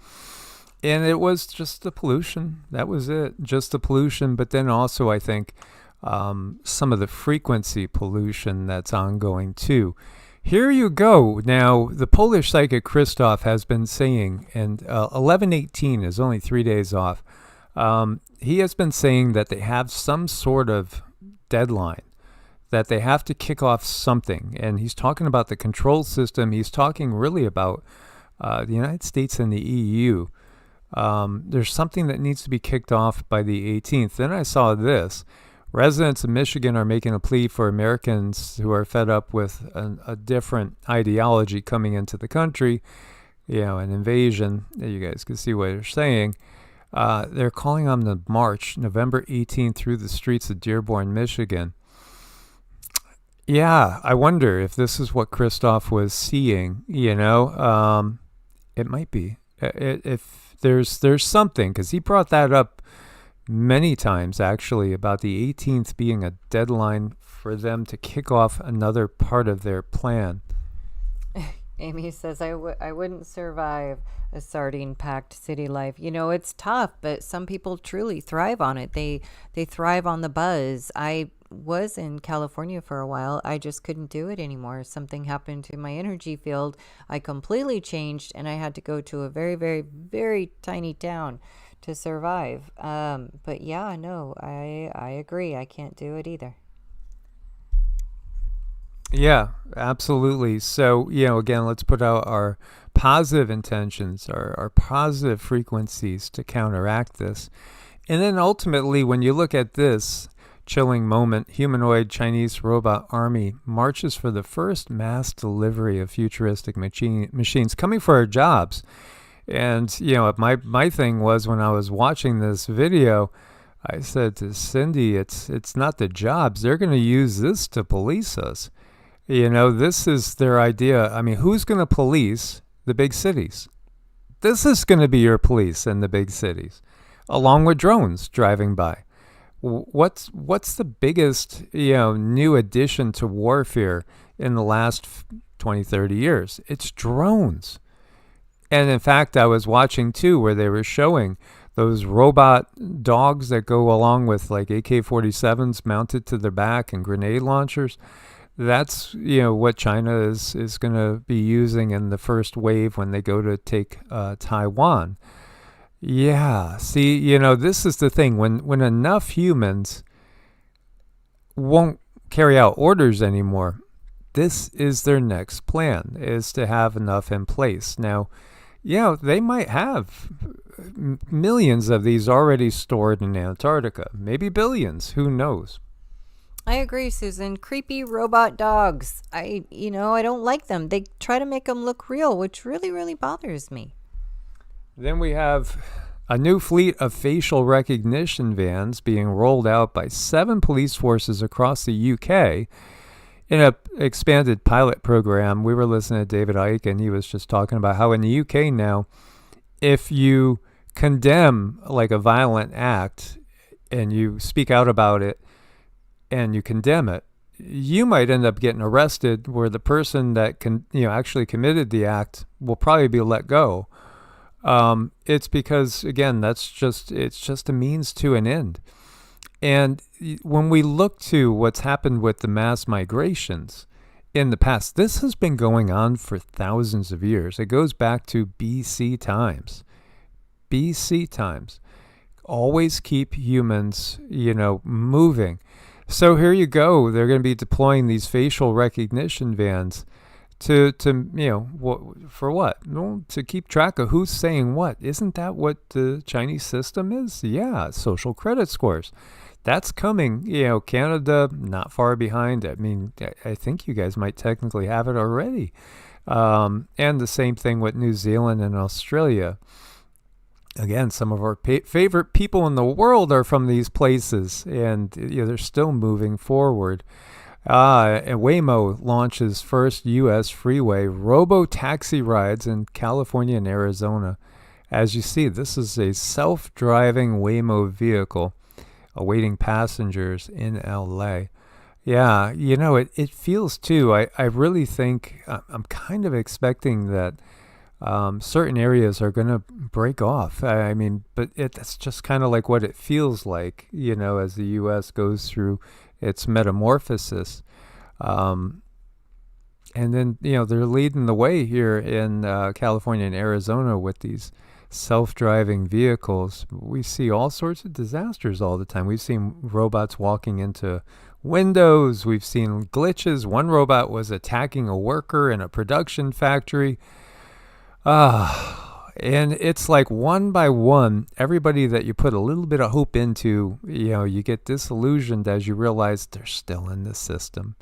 And it was just the pollution. That was it, just the pollution. But then also I think some of the frequency pollution that's ongoing too. Here you go. Now, the Polish psychic Christoph has been saying, and 11/18 is only 3 days off. He has been saying that they have some sort of deadline, that they have to kick off something. And he's talking about the control system. He's talking really about the United States and the EU. There's something that needs to be kicked off by the 18th. Then I saw this. Residents of Michigan are making a plea for Americans who are fed up with a different ideology coming into the country, an invasion. You guys can see what they're saying. They're calling on the march November 18th through the streets of Dearborn, Michigan. Yeah, I wonder if this is what Christoph was seeing, It might be. If there's something, because he brought that up many times, actually, about the 18th being a deadline for them to kick off another part of their plan. Amy says, I wouldn't survive a sardine-packed city life. It's tough, but some people truly thrive on it. They thrive on the buzz. I was in California for a while. I just couldn't do it anymore. Something happened to my energy field. I completely changed, and I had to go to a very, very, very tiny town to survive. But yeah, no, I agree. I can't do it either. Yeah, absolutely. So, again, let's put out our positive intentions, our positive frequencies to counteract this. And then ultimately, when you look at this chilling moment, humanoid Chinese robot army marches for the first mass delivery of futuristic machines coming for our jobs. And, my thing was, when I was watching this video, I said to Cindy, it's not the jobs. They're going to use this to police us. This is their idea. I mean, who's going to police the big cities? This is going to be your police in the big cities, along with drones driving by. What's the biggest, new addition to warfare in the last 20, 30 years? It's drones. And in fact, I was watching too, where they were showing those robot dogs that go along with like AK-47s mounted to their back and grenade launchers. That's, what China is going to be using in the first wave when they go to take Taiwan. Yeah, see, this is the thing. When enough humans won't carry out orders anymore, this is their next plan, is to have enough in place. Now, they might have millions of these already stored in Antarctica, maybe billions, who knows? I agree, Susan. Creepy robot dogs. I don't like them. They try to make them look real, which really, really bothers me. Then we have a new fleet of facial recognition vans being rolled out by 7 police forces across the UK in an expanded pilot program. We were listening to David Icke, and he was just talking about how in the UK now, if you condemn like a violent act and you speak out about it and you condemn it, you might end up getting arrested, where the person that actually committed the act will probably be let go. It's because, again, it's just a means to an end. And when we look to what's happened with the mass migrations in the past, this has been going on for thousands of years. It goes back to BC times. BC times. Always keep humans, moving. So here you go. They're going to be deploying these facial recognition vans to for what? Well, to keep track of who's saying what. Isn't that what the Chinese system is? Yeah, social credit scores. That's coming. Canada not far behind. I mean, I think you guys might technically have it already. And the same thing with New Zealand and Australia. Again, some of our favorite people in the world are from these places, and they're still moving forward. And Waymo launches first U.S. freeway robo-taxi rides in California and Arizona. As you see, this is a self-driving Waymo vehicle awaiting passengers in L.A. Yeah, it feels too. I really think I'm kind of expecting that certain areas are going to break off. I mean, but that's just kind of like what it feels like, as the U.S. goes through its metamorphosis. And then, they're leading the way here in California and Arizona with these self-driving vehicles. We see all sorts of disasters all the time. We've seen robots walking into windows. We've seen glitches. One robot was attacking a worker in a production factory. And it's like one by one, everybody that you put a little bit of hope into, you get disillusioned as you realize they're still in the system.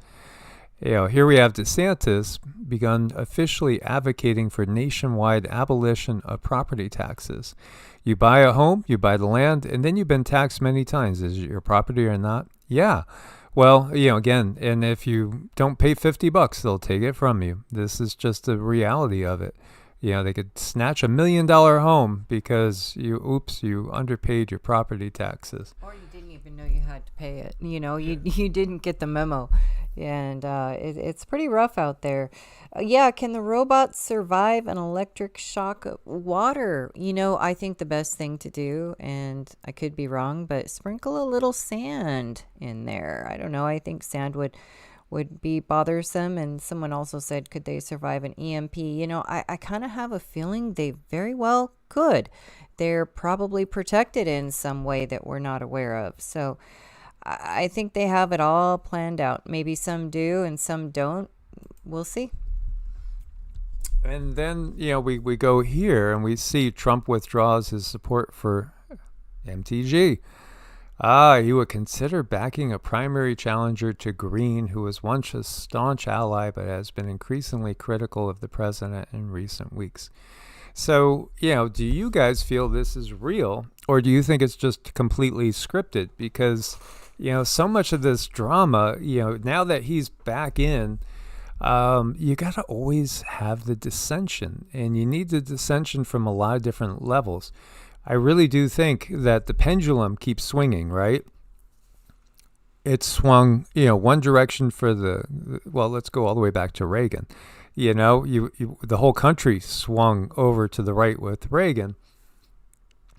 Here we have DeSantis begun officially advocating for nationwide abolition of property taxes. You buy a home, you buy the land, and then you've been taxed many times. Is it your property or not? Yeah. Well, again, and if you don't pay $50, they'll take it from you. This is just the reality of it. They could snatch $1 million home because you underpaid your property taxes. Or you didn't even know you had to pay it. You didn't get the memo. And it's pretty rough out there. Can the robots survive an electric shock of water? I think the best thing to do, and I could be wrong, but sprinkle a little sand in there. I don't know. I think sand would be bothersome. And someone also said, could they survive an EMP? I kind of have a feeling they very well could. They're probably protected in some way that we're not aware of. So I think they have it all planned out. Maybe some do and some don't. We'll see. And then, we go here and we see Trump withdraws his support for MTG. He would consider backing a primary challenger to Green, who was once a staunch ally but has been increasingly critical of the president in recent weeks. So, do you guys feel this is real, or do you think it's just completely scripted? Because, so much of this drama, now that he's back in, you got to always have the dissension, and you need the dissension from a lot of different levels. I really do think that the pendulum keeps swinging, right? It swung, one direction for let's go all the way back to Reagan. The whole country swung over to the right with Reagan.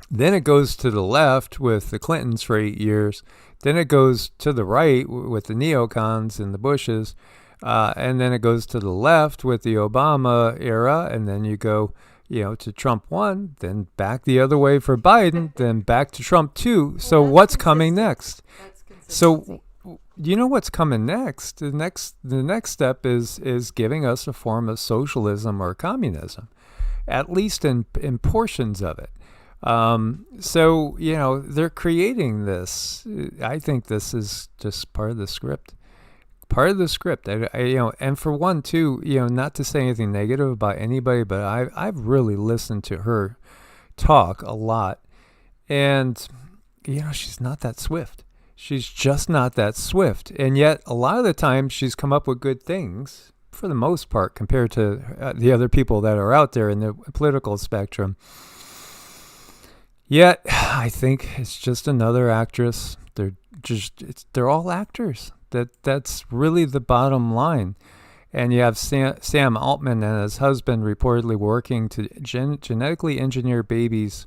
Then it goes to the left with the Clintons for 8 years. Then it goes to the right with the neocons and the Bushes. And then it goes to the left with the Obama era. And then you go, to Trump 1, then back the other way for Biden, then back to Trump 2. So what's coming next? So what's coming next? The next step is giving us a form of socialism or communism, at least in portions of it. So they're creating this. I think this is just part of the script. And for one too, not to say anything negative about anybody, but I've really listened to her talk a lot, and she's not that swift. She's just not that swift. And yet a lot of the time she's come up with good things for the most part compared to the other people that are out there in the political spectrum. Yet I think it's just another actress. They're all actors. That's really the bottom line. And you have Sam Altman and his husband reportedly working to genetically engineer babies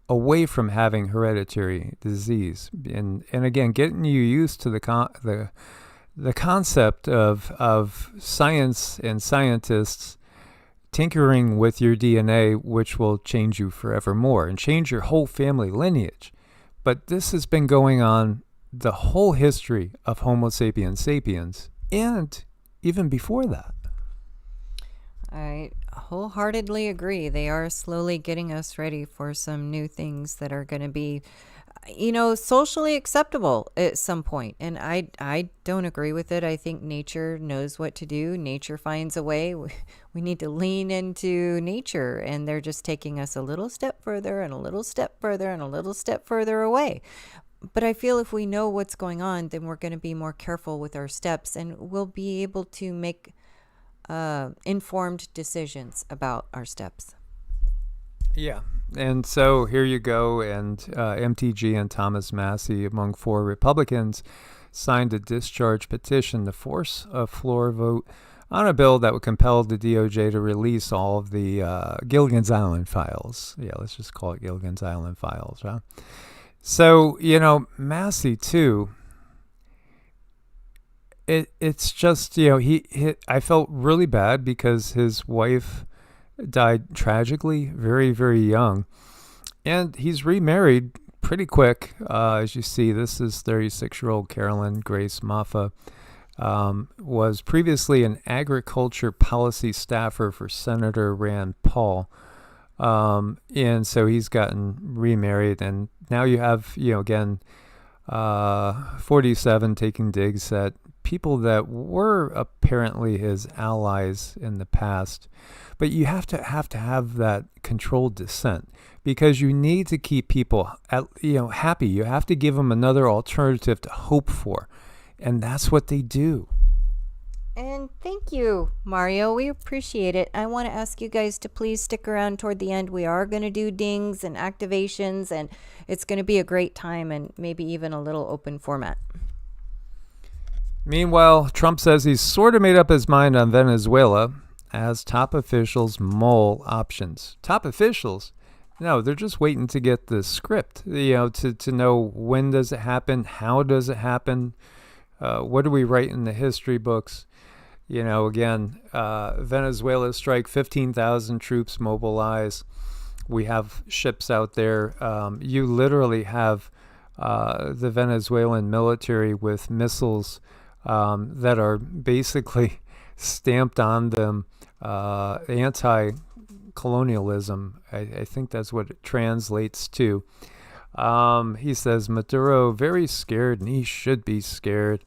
away from having hereditary disease, and again, getting you used to the concept of science and scientists tinkering with your DNA, which will change you forevermore and change your whole family lineage. But this has been going on the whole history of Homo sapiens sapiens, and even before that. I wholeheartedly agree. They are slowly getting us ready for some new things that are going to be, socially acceptable at some point. And I don't agree with it. I think nature knows what to do. Nature finds a way. We need to lean into nature, and they're just taking us a little step further and a little step further and a little step further away. But I feel if we know what's going on, then we're going to be more careful with our steps, and we'll be able to make informed decisions about our steps. Yeah. And so here you go. And MTG and Thomas Massie, among 4 Republicans, signed a discharge petition to force a floor vote on a bill that would compel the DOJ to release all of the Gilligan's Island files. Yeah, let's just call it Gilligan's Island files, right? So, Massey, too, it's just, I felt really bad because his wife died tragically, very, very young. And he's remarried pretty quick. As you see, this is 36-year-old Carolyn Grace Maffa. Was previously an agriculture policy staffer for Senator Rand Paul. And so he's gotten remarried. And now you have, again, 47 taking digs at people that were apparently his allies in the past. But you have to have that controlled dissent, because you need to keep people happy. You have to give them another alternative to hope for. And that's what they do. And thank you, Mario. We appreciate it. I want to ask you guys to please stick around toward the end. We are going to do dings and activations, and it's going to be a great time, and maybe even a little open format. Meanwhile, Trump says he's sort of made up his mind on Venezuela as top officials mull options. Top officials? No, they're just waiting to get the script, to know when does it happen, how does it happen, what do we write in the history books. Venezuela strike, 15,000 troops mobilize. We have ships out there. You literally have the Venezuelan military with missiles that are basically stamped on them anti-colonialism. I think that's what it translates to. He says Maduro very scared, and he should be scared.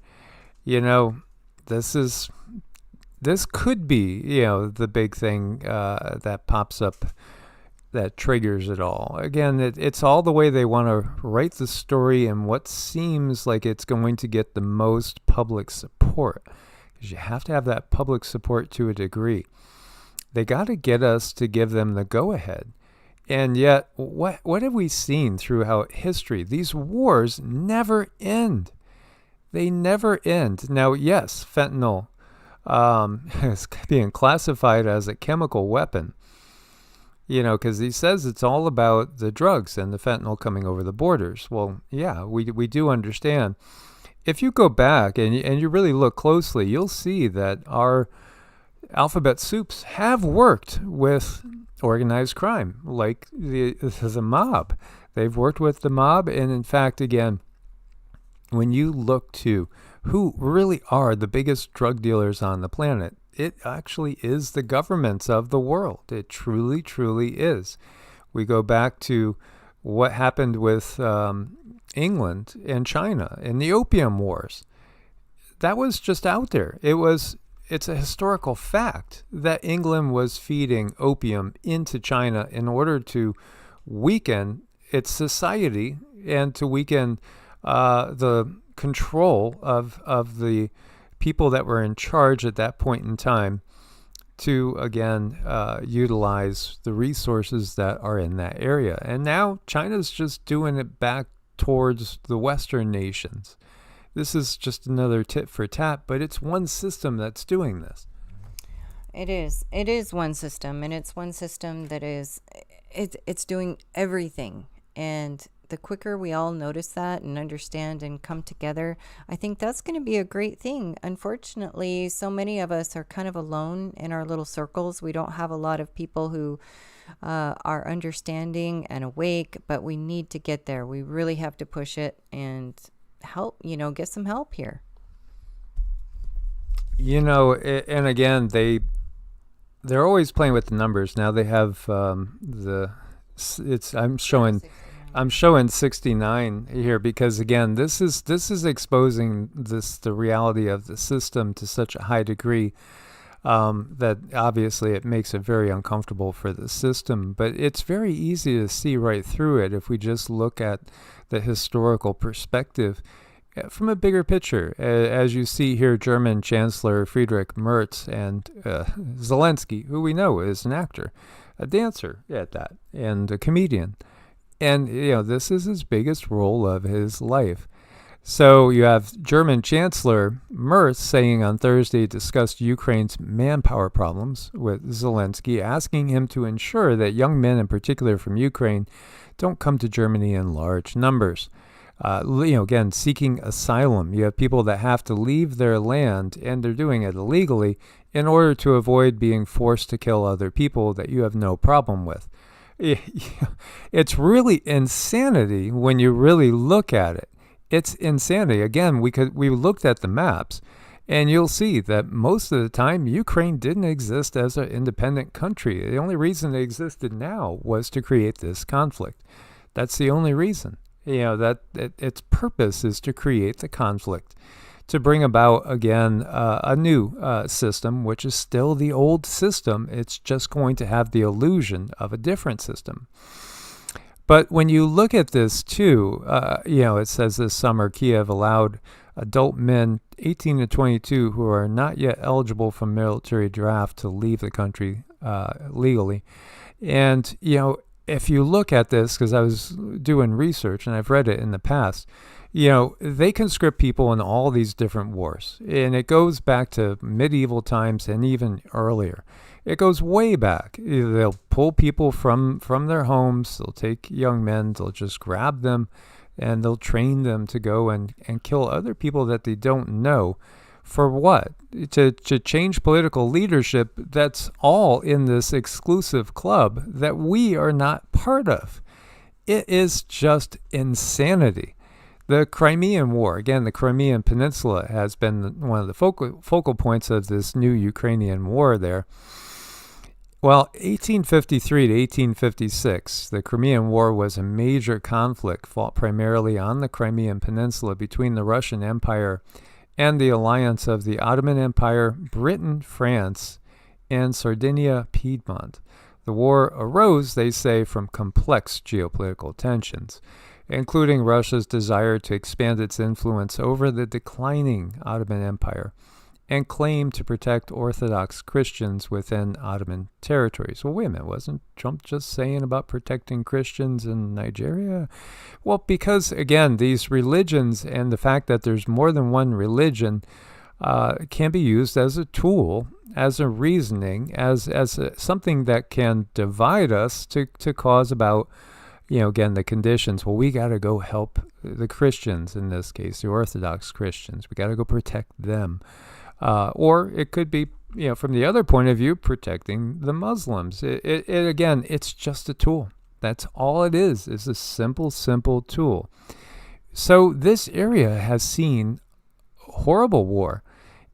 This could be, the big thing that pops up that triggers it all. Again, it's all the way they want to write the story and what seems like it's going to get the most public support. Because you have to have that public support to a degree. They got to get us to give them the go-ahead. And yet, what have we seen throughout history? These wars never end. They never end. Now, yes, fentanyl is being classified as a chemical weapon, because he says it's all about the drugs and the fentanyl coming over the borders. Well, yeah, we do understand. If you go back and you really look closely, you'll see that our alphabet soups have worked with organized crime, like the mob. They've worked with the mob, and in fact, again, when you look to who really are the biggest drug dealers on the planet, it actually is the governments of the world. It truly, truly is. We go back to what happened with England and China in the Opium Wars. That was just out there. It's a historical fact that England was feeding opium into China in order to weaken its society and to weaken the control of the people that were in charge at that point in time to, again, utilize the resources that are in that area. And now China's just doing it back towards the Western nations. This is just another tit for tat, but it's one system that's doing this. It is. It is one system, and it's one system that is, it's doing everything. And the quicker we all notice that and understand and come together, I think that's going to be a great thing. Unfortunately, so many of us are kind of alone in our little circles. We don't have a lot of people who are understanding and awake, but we need to get there. We really have to push it and help, get some help here. And again, they're always playing with the numbers. Now they have I'm showing 69 here because, again, this is exposing the reality of the system to such a high degree that obviously it makes it very uncomfortable for the system. But it's very easy to see right through it if we just look at the historical perspective from a bigger picture. As you see here, German Chancellor Friedrich Merz and Zelensky, who we know is an actor, a dancer at that, and a comedian. And, this is his biggest role of his life. So you have German Chancellor Merz saying on Thursday discussed Ukraine's manpower problems with Zelensky, asking him to ensure that young men, in particular from Ukraine, don't come to Germany in large numbers. Again, seeking asylum. You have people that have to leave their land, and they're doing it illegally, in order to avoid being forced to kill other people that you have no problem with. It's really insanity when you really look at it. It's insanity. Again, we looked at the maps, and you'll see that most of the time Ukraine didn't exist as an independent country. The only reason it existed now was to create this conflict. That's the only reason. That its purpose is to create the conflict, to bring about, again, a new system, which is still the old system. It's just going to have the illusion of a different system. But when you look at this, too, it says this summer Kiev allowed adult men 18 to 22 who are not yet eligible for military draft to leave the country legally. And, if you look at this, because I was doing research and I've read it in the past, they conscript people in all these different wars. And it goes back to medieval times and even earlier. It goes way back. They'll pull people from their homes. They'll take young men. They'll just grab them, and they'll train them to go and kill other people that they don't know. For what? To change political leadership that's all in this exclusive club that we are not part of. It is just insanity. The Crimean War, again, the Crimean Peninsula has been one of the focal points of this new Ukrainian war there. Well, 1853 to 1856, the Crimean War was a major conflict fought primarily on the Crimean Peninsula between the Russian Empire and the alliance of the Ottoman Empire, Britain, France, and Sardinia-Piedmont. The war arose, they say, from complex geopolitical tensions, including Russia's desire to expand its influence over the declining Ottoman Empire and claim to protect Orthodox Christians within Ottoman territories. Well, wait a minute, wasn't Trump just saying about protecting Christians in Nigeria? Well, because, again, these religions and the fact that there's more than one religion can be used as a tool, as a reasoning, as something that can divide us to cause about, again, the conditions. Well, we got to go help the Christians, in this case, the Orthodox Christians. We got to go protect them. Or it could be, from the other point of view, protecting the Muslims. Again, it's just a tool. That's all it is a simple tool. So this area has seen horrible war.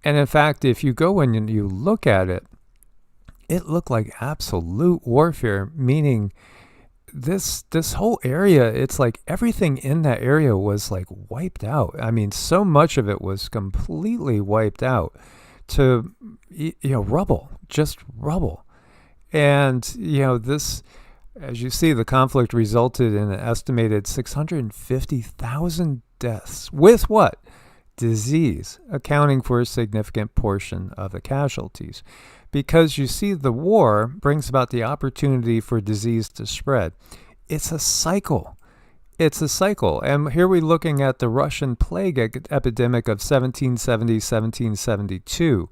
And in fact, if you go in and you look at it, it looked like absolute warfare, meaning this whole area, it's like everything in that area was like wiped out. I mean, so much of it was completely wiped out to, rubble, just rubble. And, this, as you see, the conflict resulted in an estimated 650,000 deaths with what? Disease, accounting for a significant portion of the casualties. Because you see, the war brings about the opportunity for disease to spread. It's a cycle. And here we're looking at the Russian plague epidemic of 1770-1772,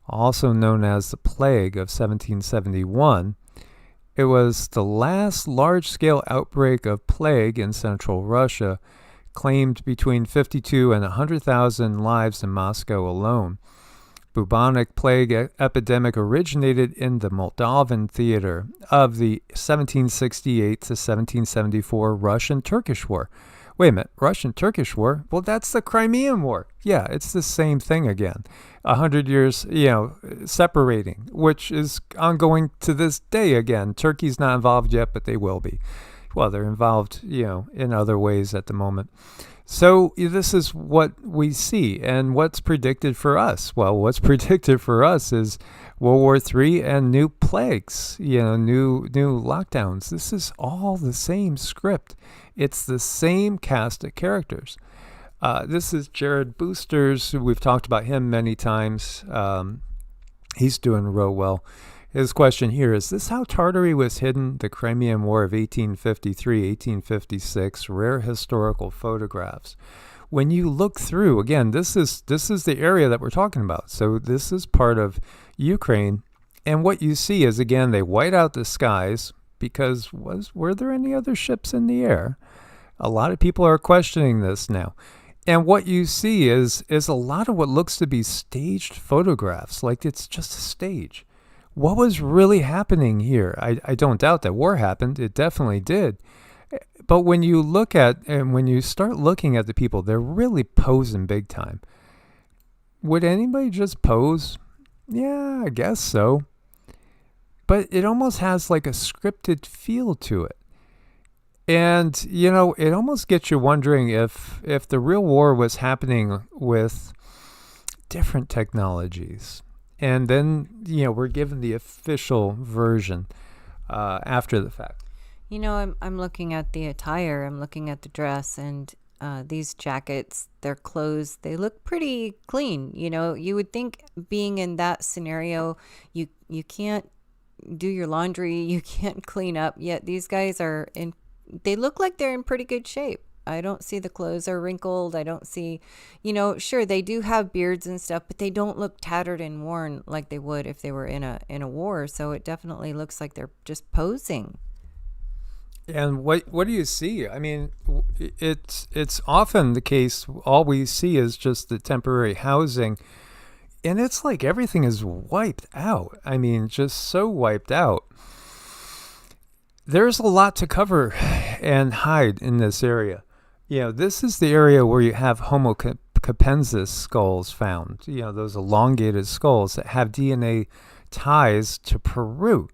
also known as the plague of 1771. It was the last large-scale outbreak of plague in central Russia, claimed between 52 and 100,000 lives in Moscow alone. Bubonic plague epidemic originated in the Moldovan theater of the 1768 to 1774 Russian-Turkish War. Wait a minute, Russian-Turkish War? Well, that's the Crimean War. Yeah, it's the same thing again. 100 years, separating, which is ongoing to this day again. Turkey's not involved yet, but they will be. Well, they're involved, in other ways at the moment. So this is what we see. And what's predicted for us? Well, what's predicted for us is World War III and new plagues, new lockdowns. This is all the same script. It's the same cast of characters. This is Jared Boosters. We've talked about him many times. He's doing real well. His question here is this how Tartary was hidden? The Crimean War of 1853, 1856, rare historical photographs. when you look through, again, this is the area that we're talking about. So this is part of Ukraine. And what you see is, again, they white out the skies because were there any other ships in the air? A lot of people are questioning this now. And what you see is a lot of what looks to be staged photographs, like it's just a stage. What was really happening here? I don't doubt that war happened. It definitely did. But when you look at, and when you start looking at the people, they're really posing big time. Would anybody just pose? Yeah, I guess so. But it almost has like a scripted feel to it. And, you know, it almost gets you wondering if the real war was happening with different technologies. And then, you know, we're given the official version after the fact. You know, I'm looking at the attire, I'm looking at the dress, and these jackets, their clothes, they look pretty clean. You know, you would think being in that scenario, you can't do your laundry, you can't clean up, yet these guys they look like they're in pretty good shape. I don't see the clothes are wrinkled. I don't see, you know, sure, they do have beards and stuff, but they don't look tattered and worn like they would if they were in a war. So it definitely looks like they're just posing. And what do you see? I mean, it's often the case, all we see is just the temporary housing, and it's like everything is wiped out. I mean, just so wiped out. There's a lot to cover and hide in this area. You know, this is the area where you have Homo capensis skulls found, you know, those elongated skulls that have DNA ties to Peru.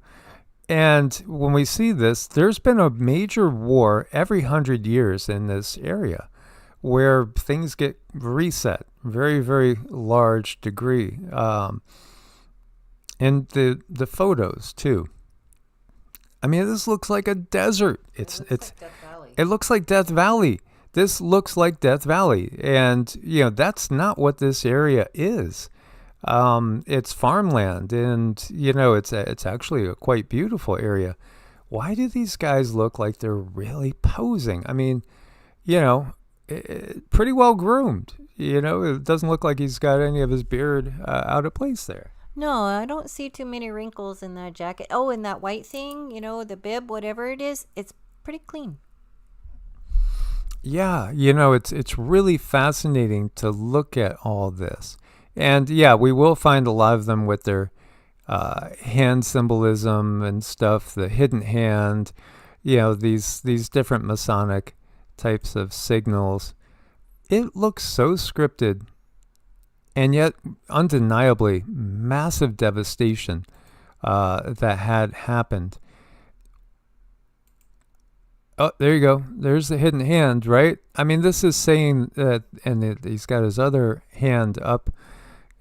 And when we see this, there's been a major war every 100 years in this area where things get reset, very, very large degree. And the photos too. I mean, this looks like a desert. It looks like Death Valley. This looks like Death Valley. And, you know, that's not what this area is. It's farmland, and, you know, it's actually a quite beautiful area. Why do these guys look like they're really posing? I mean, you know, pretty well groomed. You know, it doesn't look like he's got any of his beard out of place there. No, I don't see too many wrinkles in that jacket. Oh, and that white thing, you know, the bib, whatever it is, it's pretty clean. Yeah, you know, it's really fascinating to look at all this. And yeah, we will find a lot of them with their hand symbolism and stuff, the hidden hand, you know, these different Masonic types of signals. It looks so scripted, and yet undeniably massive devastation that had happened. Oh, there you go. There's the hidden hand, right? I mean, this is saying that, and he's got his other hand up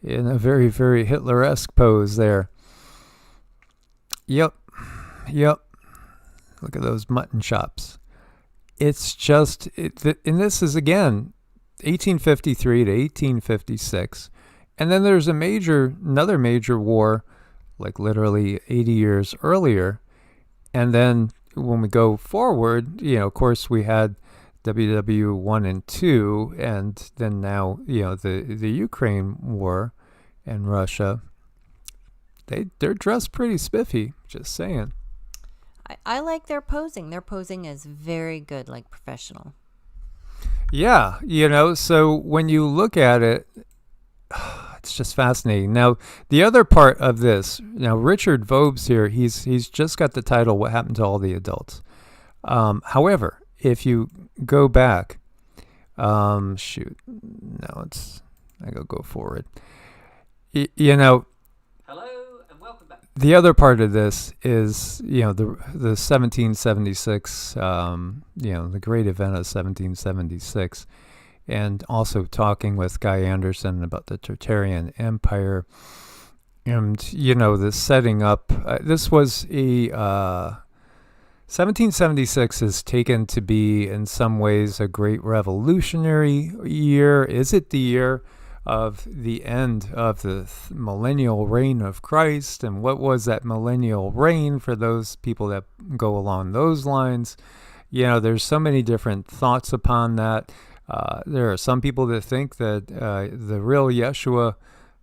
in a very, very Hitler-esque pose there. Yep. Look at those mutton chops. It's just, and this is, again, 1853 to 1856. And then there's another major war, like literally 80 years earlier. And then when we go forward, you know, of course, we had WW1 and 2, and then now, you know, the Ukraine war and Russia. They're dressed pretty spiffy, just saying. I like their posing. Their posing is very good, like professional. Yeah, you know, so when you look at it, it's just fascinating. Now, the other part of this, now Richard Vobes here, he's just got the title, What Happened to All the Adults? However, if you go back, I go forward. You know, hello and welcome back. The other part of this is, you know, the 1776, you know, the great event of 1776, and also talking with Guy Anderson about the Tartarian Empire, and, you know, the setting up. This was 1776 is taken to be in some ways a great revolutionary year. Is it the year of the end of the millennial reign of Christ? And what was that millennial reign for those people that go along those lines? You know, there's so many different thoughts upon that. There are some people that think that the real Yeshua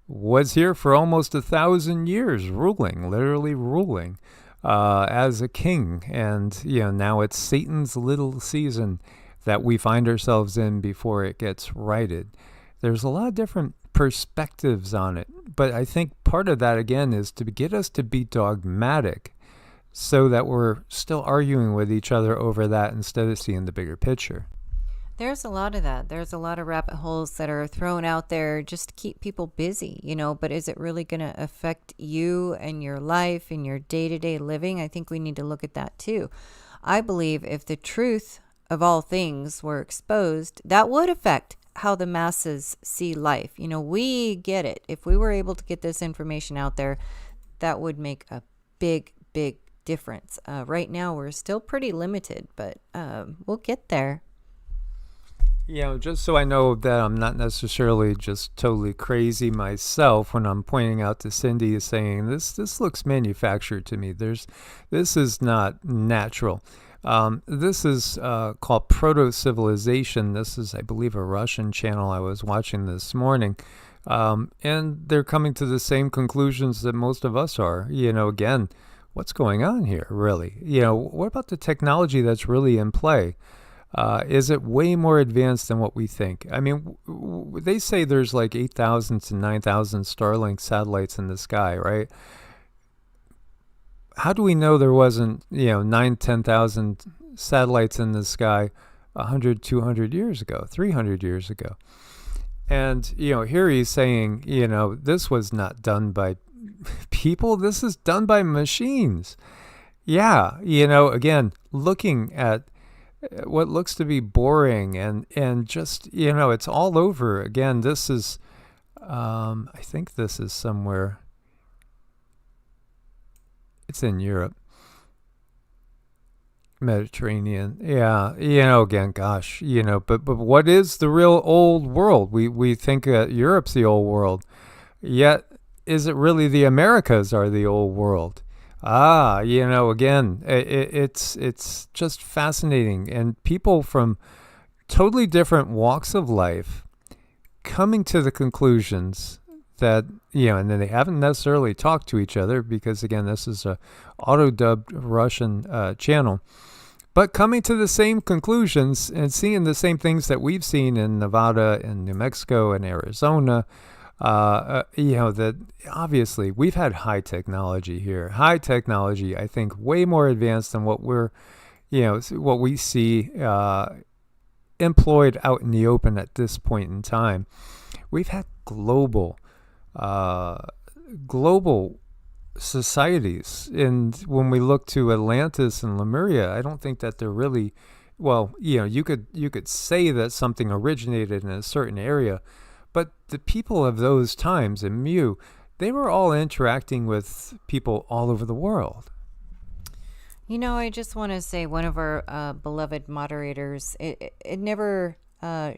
was here for almost 1,000 years, literally ruling as a king. And, now it's Satan's little season that we find ourselves in before it gets righted. There's a lot of different perspectives on it. But I think part of that, again, is to get us to be dogmatic so that we're still arguing with each other over that instead of seeing the bigger picture. There's a lot of that. There's a lot of rabbit holes that are thrown out there just to keep people busy, but is it really going to affect you and your life and your day-to-day living? I think we need to look at that too. I believe if the truth of all things were exposed, that would affect how the masses see life. We get it. If we were able to get this information out there, that would make a big, big difference. Right now, we're still pretty limited, but we'll get there. Just so I know that I'm not necessarily just totally crazy myself when I'm pointing out to Cindy saying this looks manufactured to me. This is not natural. This is called proto-civilization. This is, I believe, a Russian channel I was watching this morning. And they're coming to the same conclusions that most of us are. Again, what's going on here, really? What about the technology that's really in play? Is it way more advanced than what we think? I mean, they say there's like 8,000 to 9,000 Starlink satellites in the sky, right? How do we know there wasn't, 9, 10,000 satellites in the sky 100, 200 years ago, 300 years ago? And, here he's saying, this was not done by people. This is done by machines. Yeah, again, looking at what looks to be boring and just, it's all over. Again, this is, I think this is somewhere, it's in Europe, Mediterranean. Yeah, again, gosh, but what is the real old world? We think Europe's the old world, yet is it really the Americas are the old world? Again, it's just fascinating. And people from totally different walks of life coming to the conclusions that, and then they haven't necessarily talked to each other because, again, this is a auto-dubbed Russian channel, but coming to the same conclusions and seeing the same things that we've seen in Nevada and New Mexico and Arizona. That obviously we've had high technology here. High technology, I think, way more advanced than what what we see employed out in the open at this point in time. We've had global societies, and when we look to Atlantis and Lemuria, I don't think that they're really, you could say that something originated in a certain area. But the people of those times in Mu, they were all interacting with people all over the world. I just want to say one of our beloved moderators, it never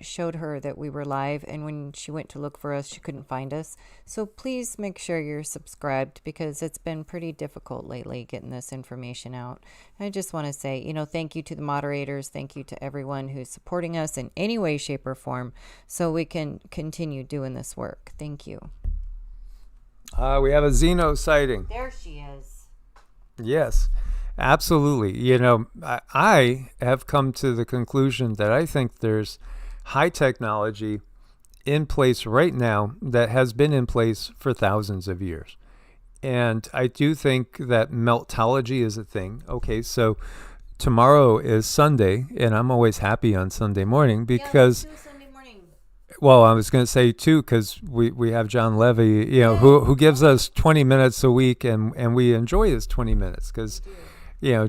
showed her that we were live. And when she went to look for us, she couldn't find us. So please make sure you're subscribed because it's been pretty difficult lately getting this information out. I just want to say, thank you to the moderators. Thank you to everyone who's supporting us in any way, shape, or form so we can continue doing this work. Thank you. We have a Xeno sighting. There she is. Yes, absolutely. I have come to the conclusion that I think there's high technology in place right now that has been in place for thousands of years. And I do think that meltology is a thing. Okay, so tomorrow is Sunday, and I'm always happy on Sunday morning because... Yeah, let's do Sunday morning. Well, I was going to say, too, because we have John Levy, who gives us 20 minutes a week, and we enjoy his 20 minutes because,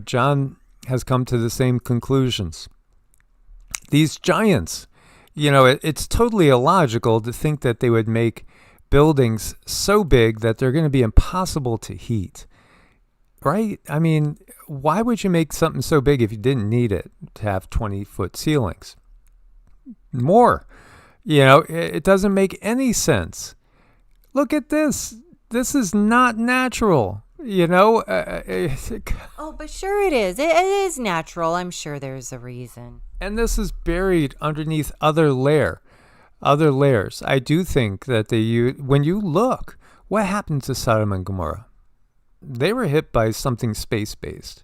John has come to the same conclusions. These giants, it's totally illogical to think that they would make buildings so big that they're going to be impossible to heat, right? I mean, why would you make something so big if you didn't need it to have 20-foot ceilings? More. It doesn't make any sense. Look at this. This is not natural. Oh, but sure it is. It is natural. I'm sure there's a reason. And this is buried underneath other layers. I do think that when you look, what happened to Sodom and Gomorrah? They were hit by something space-based.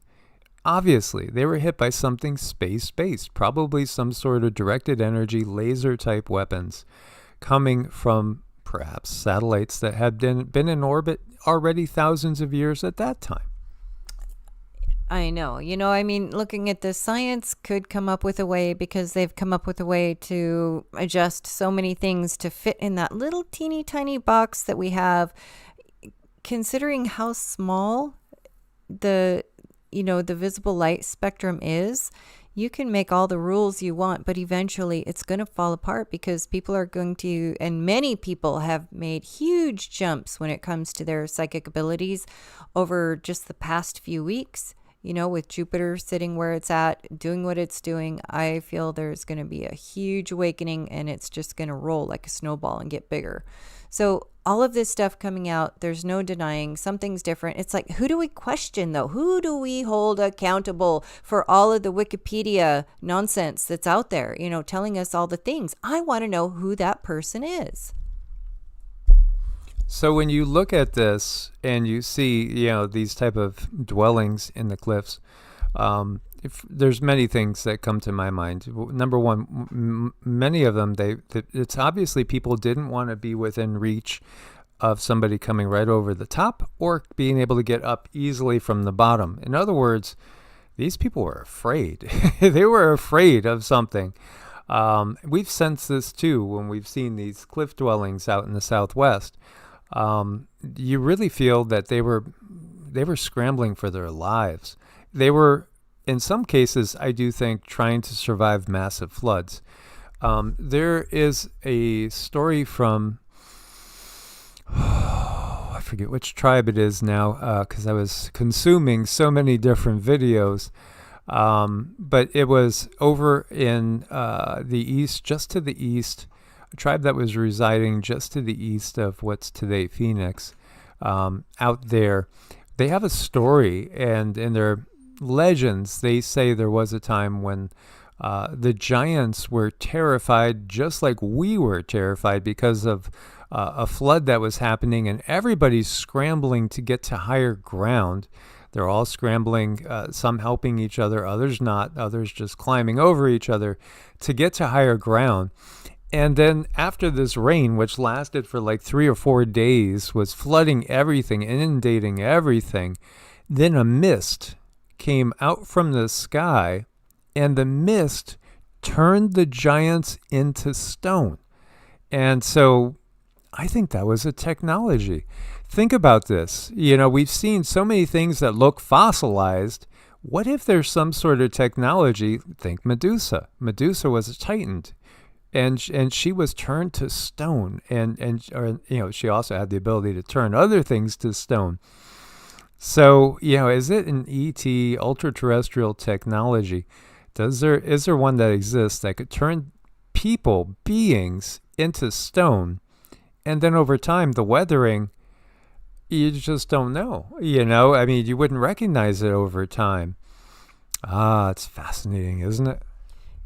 Obviously, they were hit by something space-based, probably some sort of directed energy, laser-type weapons coming from perhaps satellites that had been in orbit already thousands of years at that time. I know. I mean, looking at this, science could come up with a way, because they've come up with a way to adjust so many things to fit in that little teeny tiny box that we have. Considering how small the visible light spectrum is, you can make all the rules you want, but eventually it's going to fall apart, because people are going to, and many people have made huge jumps when it comes to their psychic abilities over just the past few weeks. With Jupiter sitting where it's at, doing what it's doing, I feel there's going to be a huge awakening, and it's just going to roll like a snowball and get bigger. So all of this stuff coming out, there's no denying something's different. It's like, who do we question, though? Who do we hold accountable for all of the Wikipedia nonsense that's out there, telling us all the things? I want to know who that person is. So when you look at this and you see, these type of dwellings in the cliffs, if there's many things that come to my mind. Number one, many of them, it's obviously people didn't want to be within reach of somebody coming right over the top or being able to get up easily from the bottom. In other words, these people were afraid. They were afraid of something. We've sensed this too when we've seen these cliff dwellings out in the Southwest. You really feel that they were scrambling for their lives. They were, in some cases, I do think, trying to survive massive floods. There is a story from, I forget which tribe it is now, because I was consuming so many different videos. But it was over in the east, just to the east, a tribe that was residing just to the east of what's today Phoenix, out there. They have a story, and in their legends, they say there was a time when the giants were terrified, just like we were terrified, because of a flood that was happening, and everybody's scrambling to get to higher ground. They're all scrambling, some helping each other, others not, others just climbing over each other to get to higher ground. And then after this rain, which lasted for like 3 or 4 days, was flooding everything, inundating everything, then a mist came out from the sky, and the mist turned the giants into stone. And so I think that was a technology. Think about this. We've seen so many things that look fossilized. What if there's some sort of technology? Think Medusa. Medusa was a titan. And she was turned to stone, and she also had the ability to turn other things to stone. So is it an ET, ultra-terrestrial technology? Is there one that exists that could turn beings into stone, and then over time the weathering, you just don't know. I mean, you wouldn't recognize it over time. It's fascinating, isn't it?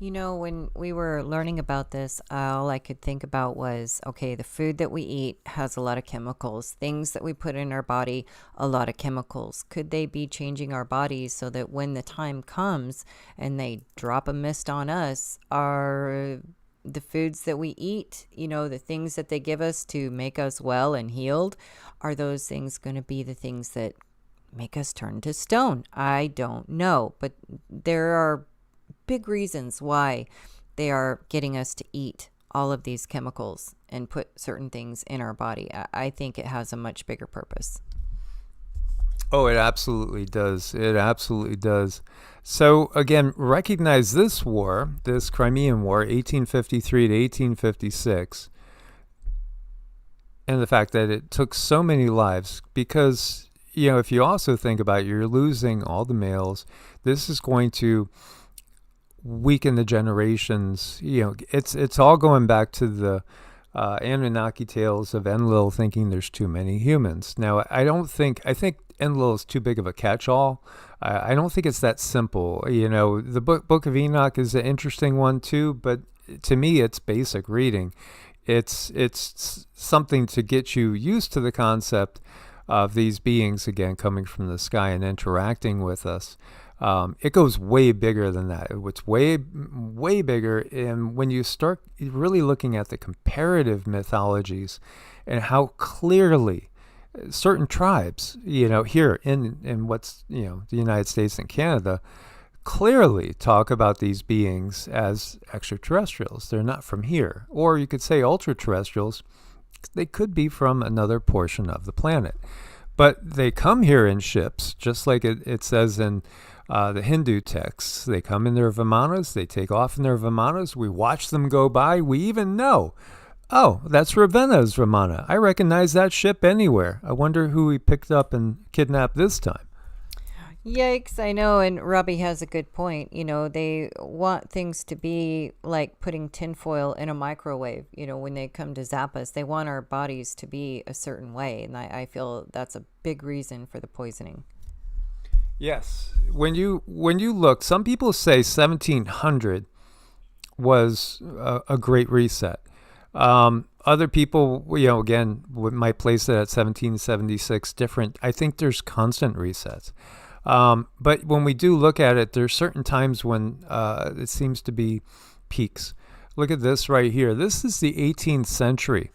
When we were learning about this, all I could think about was, okay, the food that we eat has a lot of chemicals. Things that we put in our body, a lot of chemicals. Could they be changing our bodies so that when the time comes and they drop a mist on us, are the foods that we eat, the things that they give us to make us well and healed, are those things going to be the things that make us turn to stone? I don't know, but there are big reasons why they are getting us to eat all of these chemicals and put certain things in our body. I think it has a much bigger purpose. Oh, it absolutely does. It absolutely does. So again, recognize this war, this Crimean War, 1853 to 1856, and the fact that it took so many lives, because, if you also think about it, you're losing all the males. This is going to weaken the generations. It's all going back to the Anunnaki tales of Enlil thinking there's too many humans. Now, I think Enlil is too big of a catch-all. I don't think it's that simple. You know, the Book of Enoch is an interesting one too, but to me, it's basic reading. It's something to get you used to the concept of these beings, again, coming from the sky and interacting with us. It goes way bigger than that. It's way bigger. And when you start really looking at the comparative mythologies and how clearly certain tribes, you know, here in what's, you know, the United States and Canada, clearly talk about these beings as extraterrestrials. They're not from here. Or you could say ultra-terrestrials. They could be from another portion of the planet. But they come here in ships, just like it says in the Hindu texts. They come in their vimanas. They take off in their vimanas. We watch them go by. We even know, oh, that's Ravenna's vimana. I recognize that ship anywhere. I wonder who he picked up and kidnapped this time. Yikes, I know, and Robbie has a good point. You know, they want things to be like putting tinfoil in a microwave. You know, when they come to zap us, they want our bodies to be a certain way, and I feel that's a big reason for the poisoning. Yes. When you look, some people say 1700 was a great reset. Other people, you know, again, might place it at 1776 different. I think there's constant resets. But when we do look at it, there's certain times when it seems to be peaks. Look at this right here. This is the 18th century.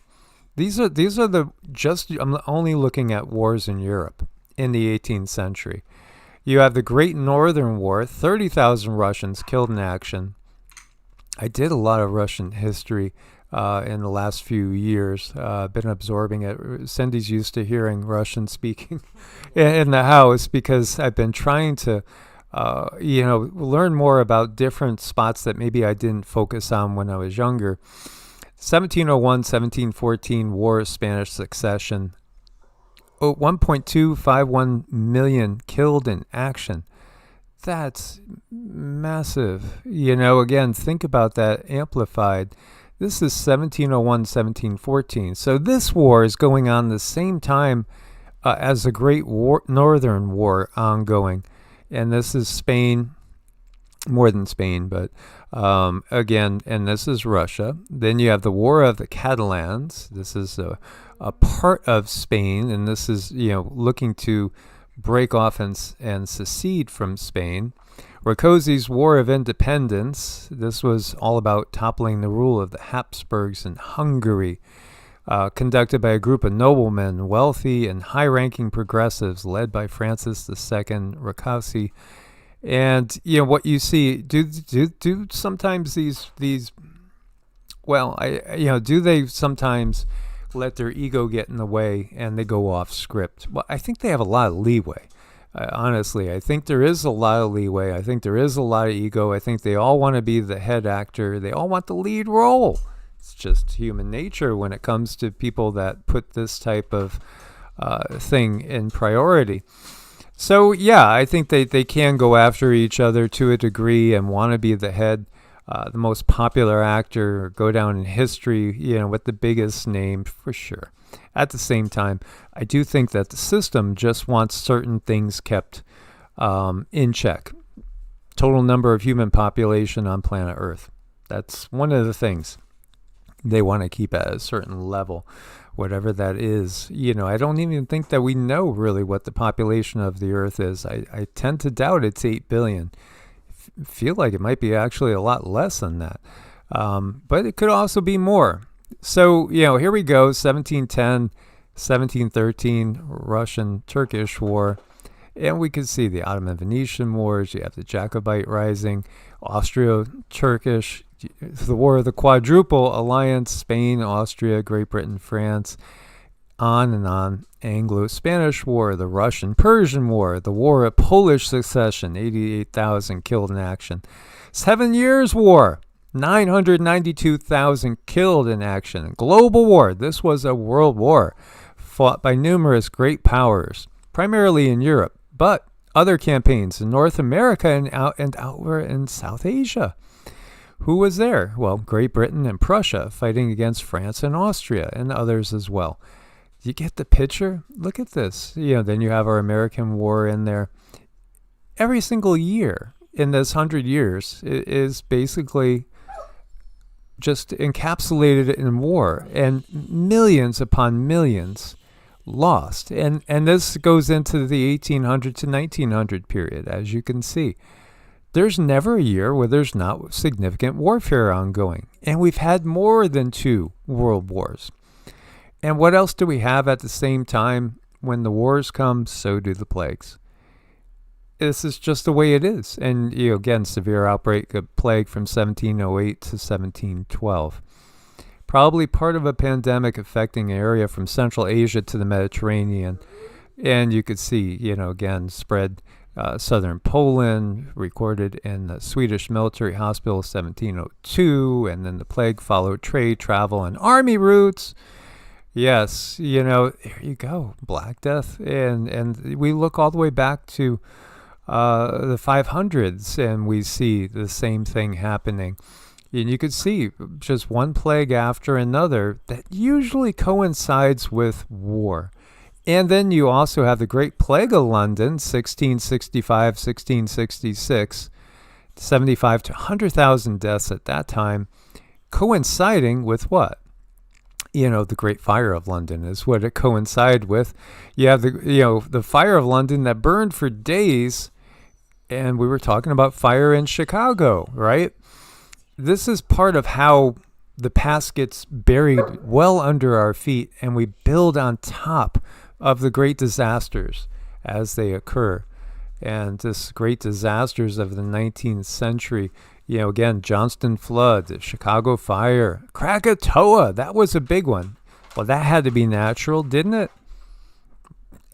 These are I'm only looking at wars in Europe in the 18th century. You have the Great Northern War, 30,000 Russians killed in action. I did a lot of Russian history in the last few years. Been absorbing it. Cindy's used to hearing Russian speaking in the house because I've been trying to, learn more about different spots that maybe I didn't focus on when I was younger. 1701, 1714 War of Spanish Succession. 1.251 million killed in action. That's massive. You know, again, think about that amplified. This is 1701, 1714. So this war is going on the same time as the Great Northern War ongoing. And this is Spain, more than Spain, but again, and this is Russia. Then you have the War of the Catalans. This is a part of Spain, and this is, you know, looking to break off and secede from Spain. Rakosi's War of Independence. This was all about toppling the rule of the Habsburgs in Hungary, conducted by a group of noblemen, wealthy and high-ranking progressives, led by Francis II Rakosi. And you know what you see? Do sometimes these do they sometimes let their ego get in the way and they go off script? Well, I think they have a lot of leeway. Honestly, I think there is a lot of leeway. I think there is a lot of ego. I think they all want to be the head actor. They all want the lead role. It's just human nature when it comes to people that put this type of thing in priority. So, yeah, I think they can go after each other to a degree and want to be the head, the most popular actor, or go down in history, you know, with the biggest name for sure. At the same time, I do think that the system just wants certain things kept in check. Total number of human population on planet Earth. That's one of the things they want to keep at a certain level, whatever that is. You know, I don't even think that we know really what the population of the Earth is. I tend to doubt it's 8 billion. Feel like it might be actually a lot less than that. But it could also be more. So, you know, here we go, 1710, 1713, Russian-Turkish War. And we can see the Ottoman-Venetian Wars. You have the Jacobite Rising, Austro-Turkish, the War of the Quadruple Alliance, Spain, Austria, Great Britain, France, on and on. Anglo-Spanish War, the Russian-Persian War, the War of Polish Succession, 88,000 killed in action. 7 Years' War, 992,000 killed in action. Global War, this was a world war fought by numerous great powers, primarily in Europe, but other campaigns in North America and outward in South Asia. Who was there? Well, Great Britain and Prussia fighting against France and Austria and others as well. You get the picture? Look at this. Then you have our American War in there. Every single year in this 100 years is basically just encapsulated in war, and millions upon millions lost. And this goes into the 1800 to 1900 period, as you can see. There's never a year where there's not significant warfare ongoing. And we've had more than 2 world wars. And what else do we have at the same time? When the wars come, so do the plagues. This is just the way it is. And, again, severe outbreak of plague from 1708 to 1712. Probably part of a pandemic affecting an area from Central Asia to the Mediterranean. And you could see, again, spread southern Poland, recorded in the Swedish military hospital 1702, and then the plague followed trade, travel, and army routes. Yes, there you go, Black Death. And we look all the way back to the 500s, and we see the same thing happening. And you could see just one plague after another that usually coincides with war. And then you also have the Great Plague of London, 1665, 1666, 75 to 100,000 deaths at that time, coinciding with what? The Great Fire of London is what it coincided with. You have the Fire of London that burned for days, and we were talking about fire in Chicago, right? This is part of how the past gets buried well under our feet, and we build on top of the great disasters as they occur. And this great disasters of the 19th century, again, Johnston flood, the Chicago fire, Krakatoa, that was a big one. Well, that had to be natural, didn't it?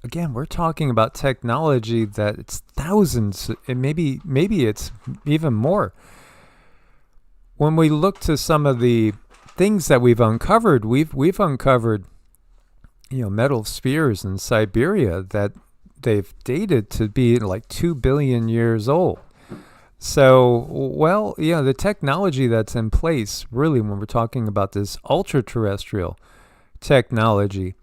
Again, we're talking about technology that it's thousands, and maybe it's even more. When we look to some of the things that we've uncovered, we've uncovered metal spheres in Siberia that they've dated to be like 2 billion years old. So, the technology that's in place, really, when we're talking about this ultra-terrestrial technology,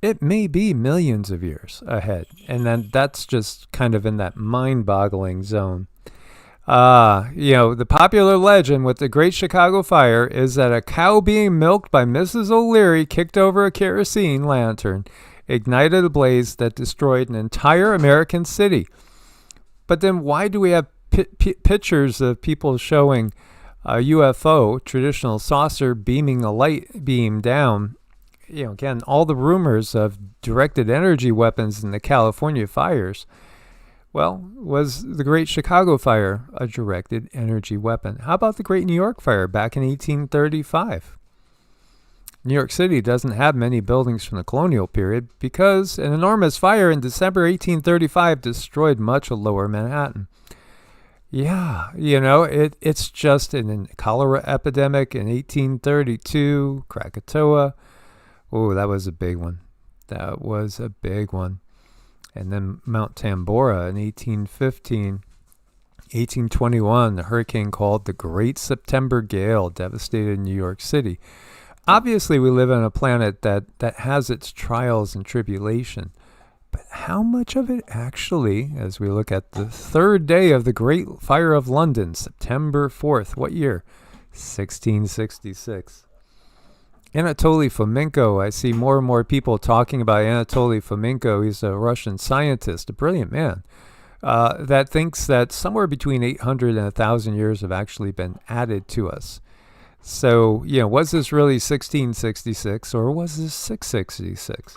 it may be millions of years ahead. And then that's just kind of in that mind-boggling zone. The popular legend with the Great Chicago Fire is that a cow being milked by Mrs. O'Leary kicked over a kerosene lantern, ignited a blaze that destroyed an entire American city. But then why do we have pictures of people showing a UFO, traditional saucer, beaming a light beam down? Again, all the rumors of directed energy weapons in the California fires. Well, was the Great Chicago Fire a directed energy weapon? How about the Great New York Fire back in 1835? New York City doesn't have many buildings from the colonial period because an enormous fire in December 1835 destroyed much of lower Manhattan. Yeah, it's just a cholera epidemic in 1832, Krakatoa. Oh, that was a big one. And then Mount Tambora in 1815. 1821, the hurricane called the Great September Gale devastated New York City. Obviously, we live on a planet that has its trials and tribulation. But how much of it actually, as we look at the third day of the Great Fire of London, September 4th, what year? 1666. Anatoly Fomenko, I see more and more people talking about Anatoly Fomenko. He's a Russian scientist, a brilliant man, that thinks that somewhere between 800 and 1,000 years have actually been added to us. So, was this really 1666 or was this 666?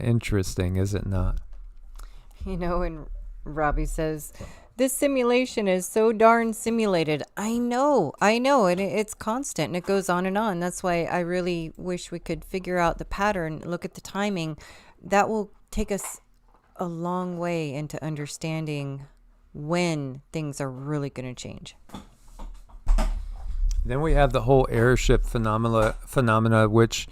Interesting, is it not? And Robbie says, this simulation is so darn simulated. I know, and it's constant, and it goes on and on. That's why I really wish we could figure out the pattern, look at the timing. That will take us a long way into understanding when things are really going to change. Then we have the whole airship phenomena, which,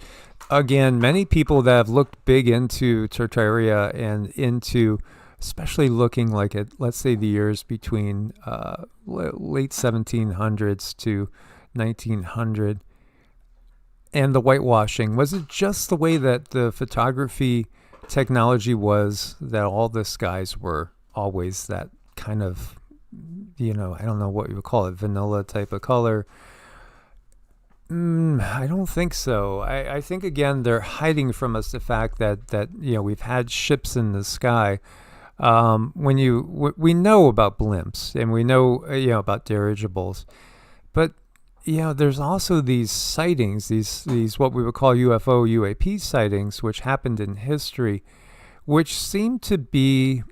again, many people that have looked big into Tartaria and into, especially looking like at, let's say, the years between late 1700s to 1900, and the whitewashing, was it just the way that the photography technology was, that all the skies were always that kind of, I don't know what you would call it, vanilla type of color? I don't think so. I think, again, they're hiding from us the fact that we've had ships in the sky. We know about blimps, and we know about dirigibles, but there's also these sightings, these what we would call UFO, UAP sightings, which happened in history, which seem to be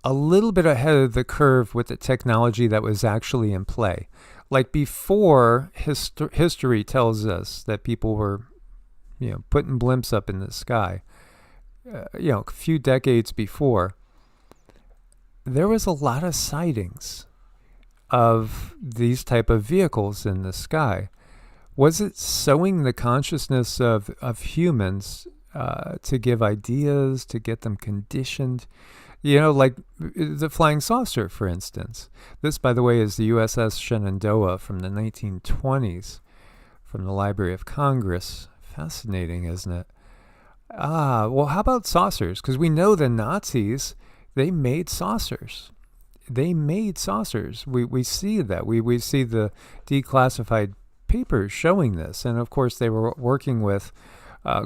a little bit ahead of the curve with the technology that was actually in play. Like before, history tells us that people were, putting blimps up in the sky. A few decades before, there was a lot of sightings of these type of vehicles in the sky. Was it sowing the consciousness of humans to give ideas, to get them conditioned? Like the flying saucer, for instance. This, by the way, is the USS Shenandoah from the 1920s, from the Library of Congress. Fascinating, isn't it? Well, how about saucers? Because we know the Nazis, they made saucers. We see that. We see the declassified papers showing this. And, of course, they were working with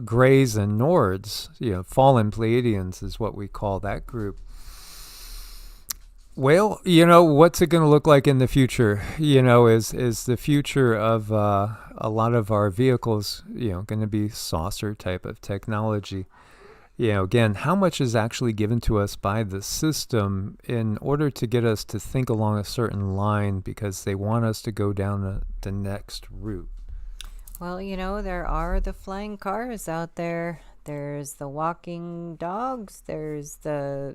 Greys and Nords. Fallen Pleiadians is what we call that group. Well, what's it going to look like in the future? Is the future of a lot of our vehicles, going to be saucer type of technology? Again, how much is actually given to us by the system in order to get us to think along a certain line because they want us to go down the next route? Well, there are the flying cars out there. There's the walking dogs. There's the,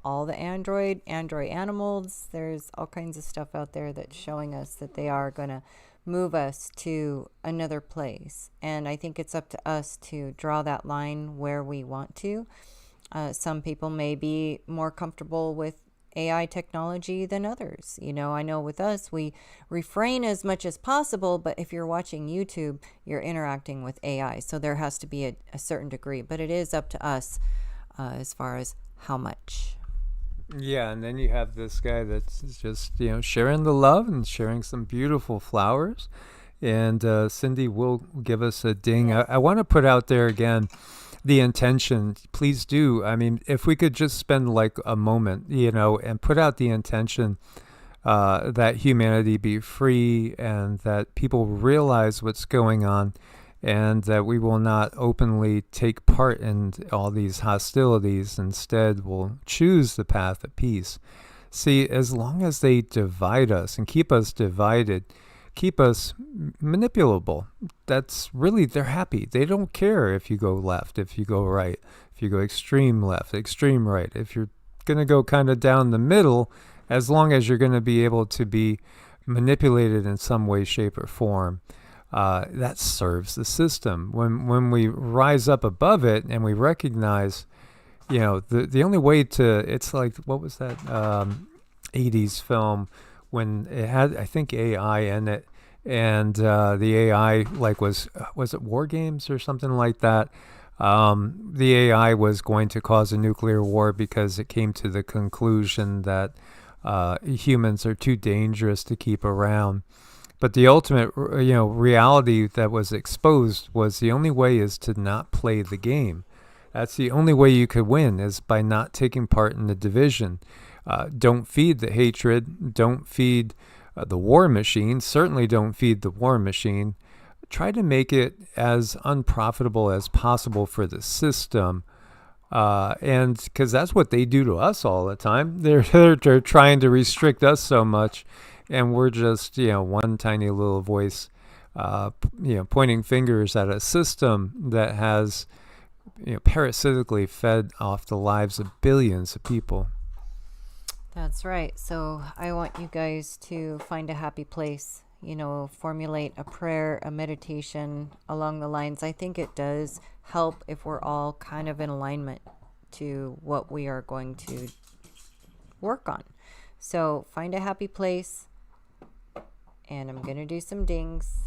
all the android animals. There's all kinds of stuff out there that's showing us that they are going to move us to another place. And I think it's up to us to draw that line where we want to. Some people may be more comfortable with AI technology than others. I know with us, we refrain as much as possible, but if you're watching YouTube, you're interacting with AI. So there has to be a certain degree, but it is up to us as far as how much. Yeah, and then you have this guy that's just, sharing the love and sharing some beautiful flowers. And Cindy will give us a ding. I want to put out there again the intention. Please do. I mean, if we could just spend like a moment, and put out the intention that humanity be free and that people realize what's going on and that we will not openly take part in all these hostilities. Instead, we'll choose the path of peace. See, as long as they divide us and keep us divided, keep us manipulable, that's really, they're happy. They don't care if you go left, if you go right, if you go extreme left, extreme right. If you're going to go kind of down the middle, as long as you're going to be able to be manipulated in some way, shape, or form, that serves the system. When we rise up above it and we recognize, the only way to, it's like, what was that 80s film when it had, I think, AI in it, and the AI, like, was it War Games or something like that? The AI was going to cause a nuclear war because it came to the conclusion that humans are too dangerous to keep around. But the ultimate, reality that was exposed was the only way is to not play the game. That's the only way you could win, is by not taking part in the division. Don't feed the hatred. Don't feed the war machine. Certainly don't feed the war machine. Try to make it as unprofitable as possible for the system. And because that's what they do to us all the time. They're trying to restrict us so much. And we're just, one tiny little voice, pointing fingers at a system that has, parasitically fed off the lives of billions of people. That's right. So I want you guys to find a happy place, formulate a prayer, a meditation along the lines. I think it does help if we're all kind of in alignment to what we are going to work on. So find a happy place. And I'm going to do some dings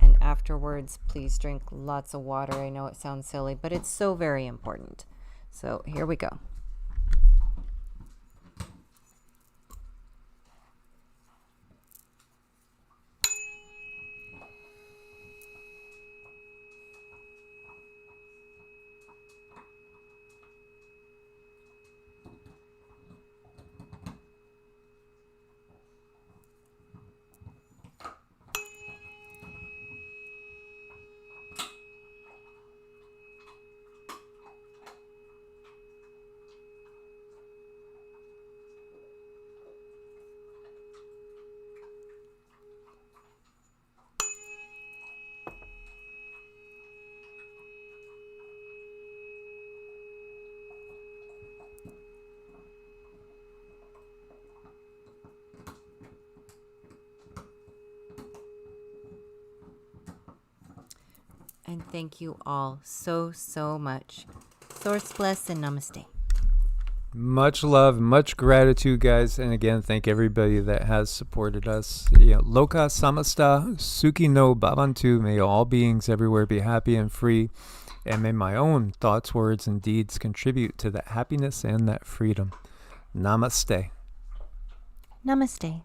and afterwards, please drink lots of water. I know it sounds silly, but it's so very important. So here we go. And thank you all so, so much. Source bless and namaste. Much love, much gratitude, guys. And again, thank everybody that has supported us. Loka samasta suki no bhavantu. May all beings everywhere be happy and free. And may my own thoughts, words, and deeds contribute to that happiness and that freedom. Namaste. Namaste.